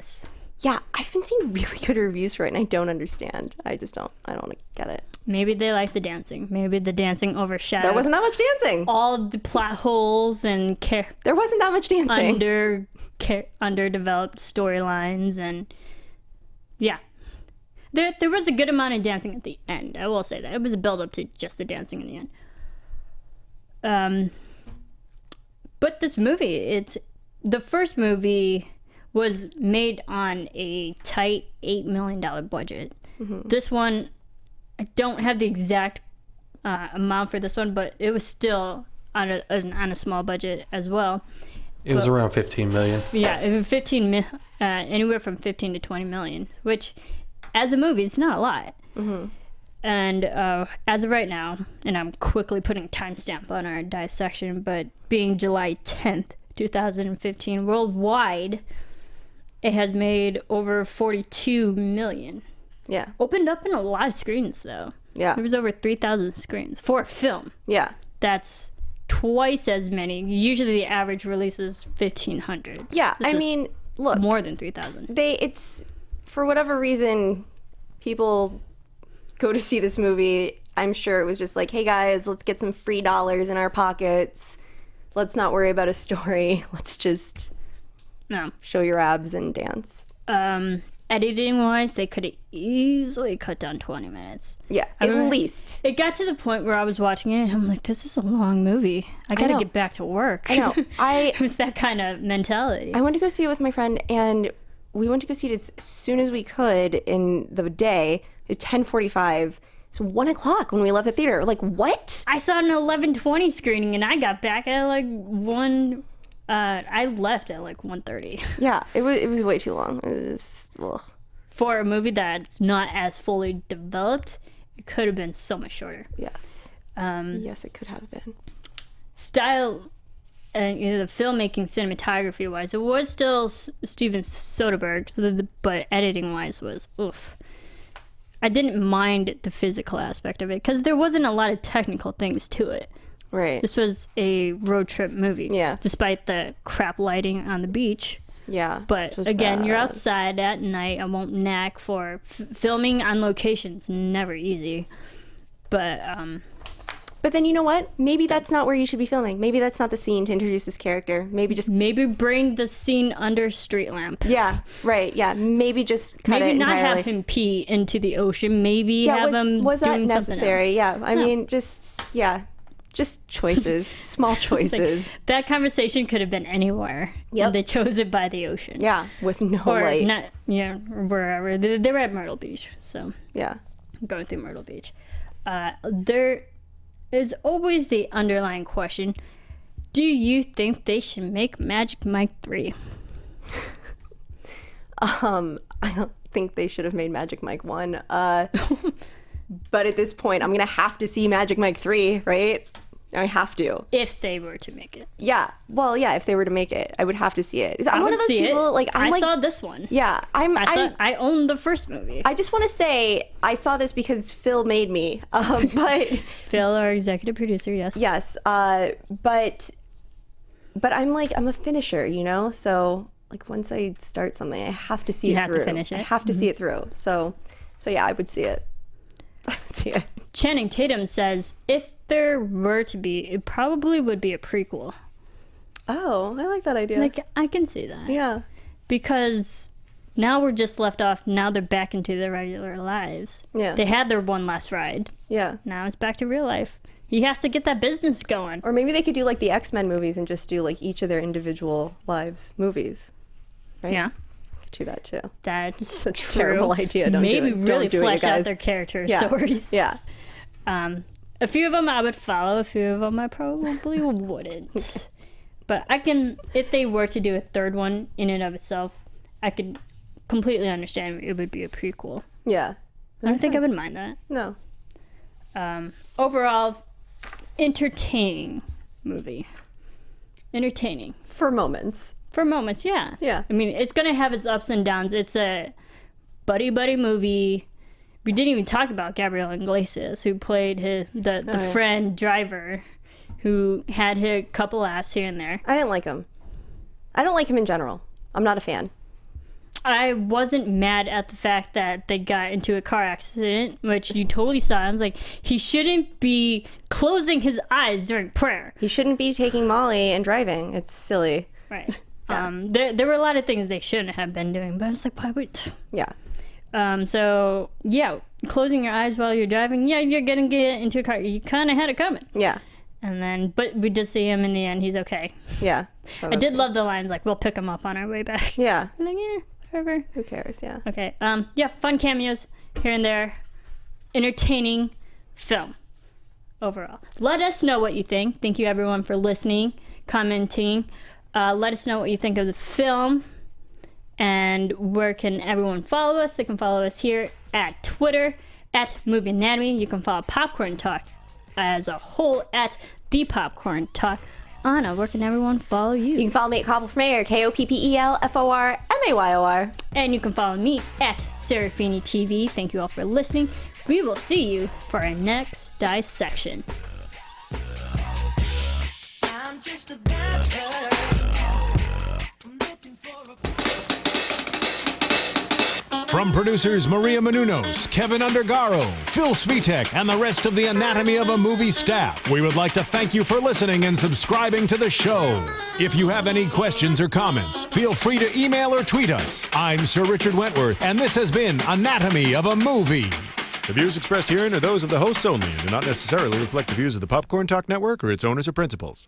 Yeah, I've been seeing really good reviews for it, and I don't understand. I don't get it. Maybe they like the dancing. Maybe the dancing overshadowed. There wasn't that much dancing. All the plot holes and there wasn't that much dancing. Underdeveloped storylines, and yeah. There was a good amount of dancing at the end. I will say that. It was a build-up to just the dancing in the end. But this movie, the first movie was made on a tight $8 million budget. Mm-hmm. This one, I don't have the exact amount for this one, but it was still on a small budget as well. It was around 15 million. Yeah, it was anywhere from 15 to 20 million, which as a movie, it's not a lot. Mm-hmm. And as of right now, and I'm quickly putting timestamp on our dissection, but being July 10th, 2015, worldwide, it has made over 42 million. Yeah. Opened up in a lot of screens, though. Yeah. There was over 3,000 screens for a film. Yeah. That's twice as many. Usually the average release is 1,500. Yeah, I mean, look. More than 3,000. It's, for whatever reason, people go to see this movie. I'm sure it was just like, hey guys, let's get some free dollars in our pockets. Let's not worry about a story. Let's just show your abs and dance. Editing wise, they could have easily cut down 20 minutes. Yeah, at least. It got to the point where I was watching it and I'm like, this is a long movie. I gotta get back to work. I know. It was that kind of mentality. I went to go see it with my friend, and we went to go see it as soon as we could in the day at 10:45. It's 1 o'clock when we left the theater. Like, what? I saw an 11:20 screening and I got back at like 1. I left at like 1:30. Yeah, it was way too long. It was, ugh. For a movie that's not as fully developed, it could have been so much shorter. Yes. Yes, it could have been. Style and the filmmaking, cinematography wise, it was still Steven Soderbergh, but editing wise was oof. I didn't mind the physical aspect of it because there wasn't a lot of technical things to it. Right. This was a road trip movie. Yeah. Despite the crap lighting on the beach. Yeah. But again, you're outside at night. I won't knack for filming on locations. Never easy. But then you know what? Maybe that's not where you should be filming. Maybe that's not the scene to introduce this character. Maybe bring the scene under street lamp. Yeah, right. Yeah, maybe just cut maybe it not entirely. have him pee into the ocean. Maybe have him was that doing necessary? Something else. Yeah, I mean, just choices, small choices. Like, that conversation could have been anywhere. Yep. They chose it by the ocean. Yeah, with no or light. not, yeah, wherever. They were at Myrtle Beach, so yeah, going through Myrtle Beach. There is always the underlying question: do you think they should make Magic Mike 3? I don't think they should have made Magic Mike 1. But at this point, I'm gonna have to see Magic Mike 3, right? I have to. If they were to make it. Yeah. Well, yeah. If they were to make it, I would have to see it. I'm I one would of those see people. it. Like I saw this one. Yeah. I owned the first movie. I just want to say I saw this because Phil made me. But Phil, our executive producer, yes. yes. But I'm a finisher, you know. So like once I start something, I have to see it through. You have to finish it. I have to see it through. So yeah, I would see it. I would see it. Channing Tatum says if there were to be, it probably would be a prequel. Oh, I like that idea. Like, I can see that. Yeah. Because now we're just left off. Now they're back into their regular lives. Yeah. They had their one last ride. Yeah. Now it's back to real life. He has to get that business going. Or maybe they could do like the X-Men movies and just do like each of their individual lives movies. Right? Yeah. Could do that too. That's a true. terrible idea. Don't Maybe do it. really Don't do it, flesh you out guys. their character Yeah. stories. Yeah. A few of them I would follow. A few of them I probably wouldn't. But if they were to do a third one in and of itself, I could completely understand it would be a prequel. Yeah. I don't think I would mind that. No. Overall, entertaining movie. Entertaining. For moments. For moments, yeah. Yeah. I mean, it's going to have its ups and downs. It's a buddy movie. We didn't even talk about Gabriel Iglesias, who played the friend driver, who had a couple laughs here and there. I didn't like him. I don't like him in general. I'm not a fan. I wasn't mad at the fact that they got into a car accident, which you totally saw. I was like, he shouldn't be closing his eyes during prayer. He shouldn't be taking Molly and driving. It's silly. Right. Yeah. There were a lot of things they shouldn't have been doing, but I was like, why would... Yeah. So, yeah, closing your eyes while you're driving, yeah, you're going to get into a car. You kind of had it coming. Yeah. And then, but we did see him in the end. He's okay. Yeah. So I did love the lines, like, we'll pick him up on our way back. Yeah. I'm like, whatever. Who cares? Yeah. Okay. Yeah, fun cameos here and there. Entertaining film overall. Let us know what you think. Thank you, everyone, for listening, commenting. Let us know what you think of the film. And where can everyone follow us? They can follow us here at Twitter, at Movie Anatomy. You can follow Popcorn Talk as a whole at The Popcorn Talk. Anna, where can everyone follow you? You can follow me at Koppel for Mayor, KOPPELFORMAYOR. And you can follow me at Serafini TV. Thank you all for listening. We will see you for our next dissection. I'm just a dancer. From producers Maria Menounos, Kevin Undergaro, Phil Svitek, and the rest of the Anatomy of a Movie staff, we would like to thank you for listening and subscribing to the show. If you have any questions or comments, feel free to email or tweet us. I'm Sir Richard Wentworth, and this has been Anatomy of a Movie. The views expressed herein are those of the hosts only and do not necessarily reflect the views of the Popcorn Talk Network or its owners or principals.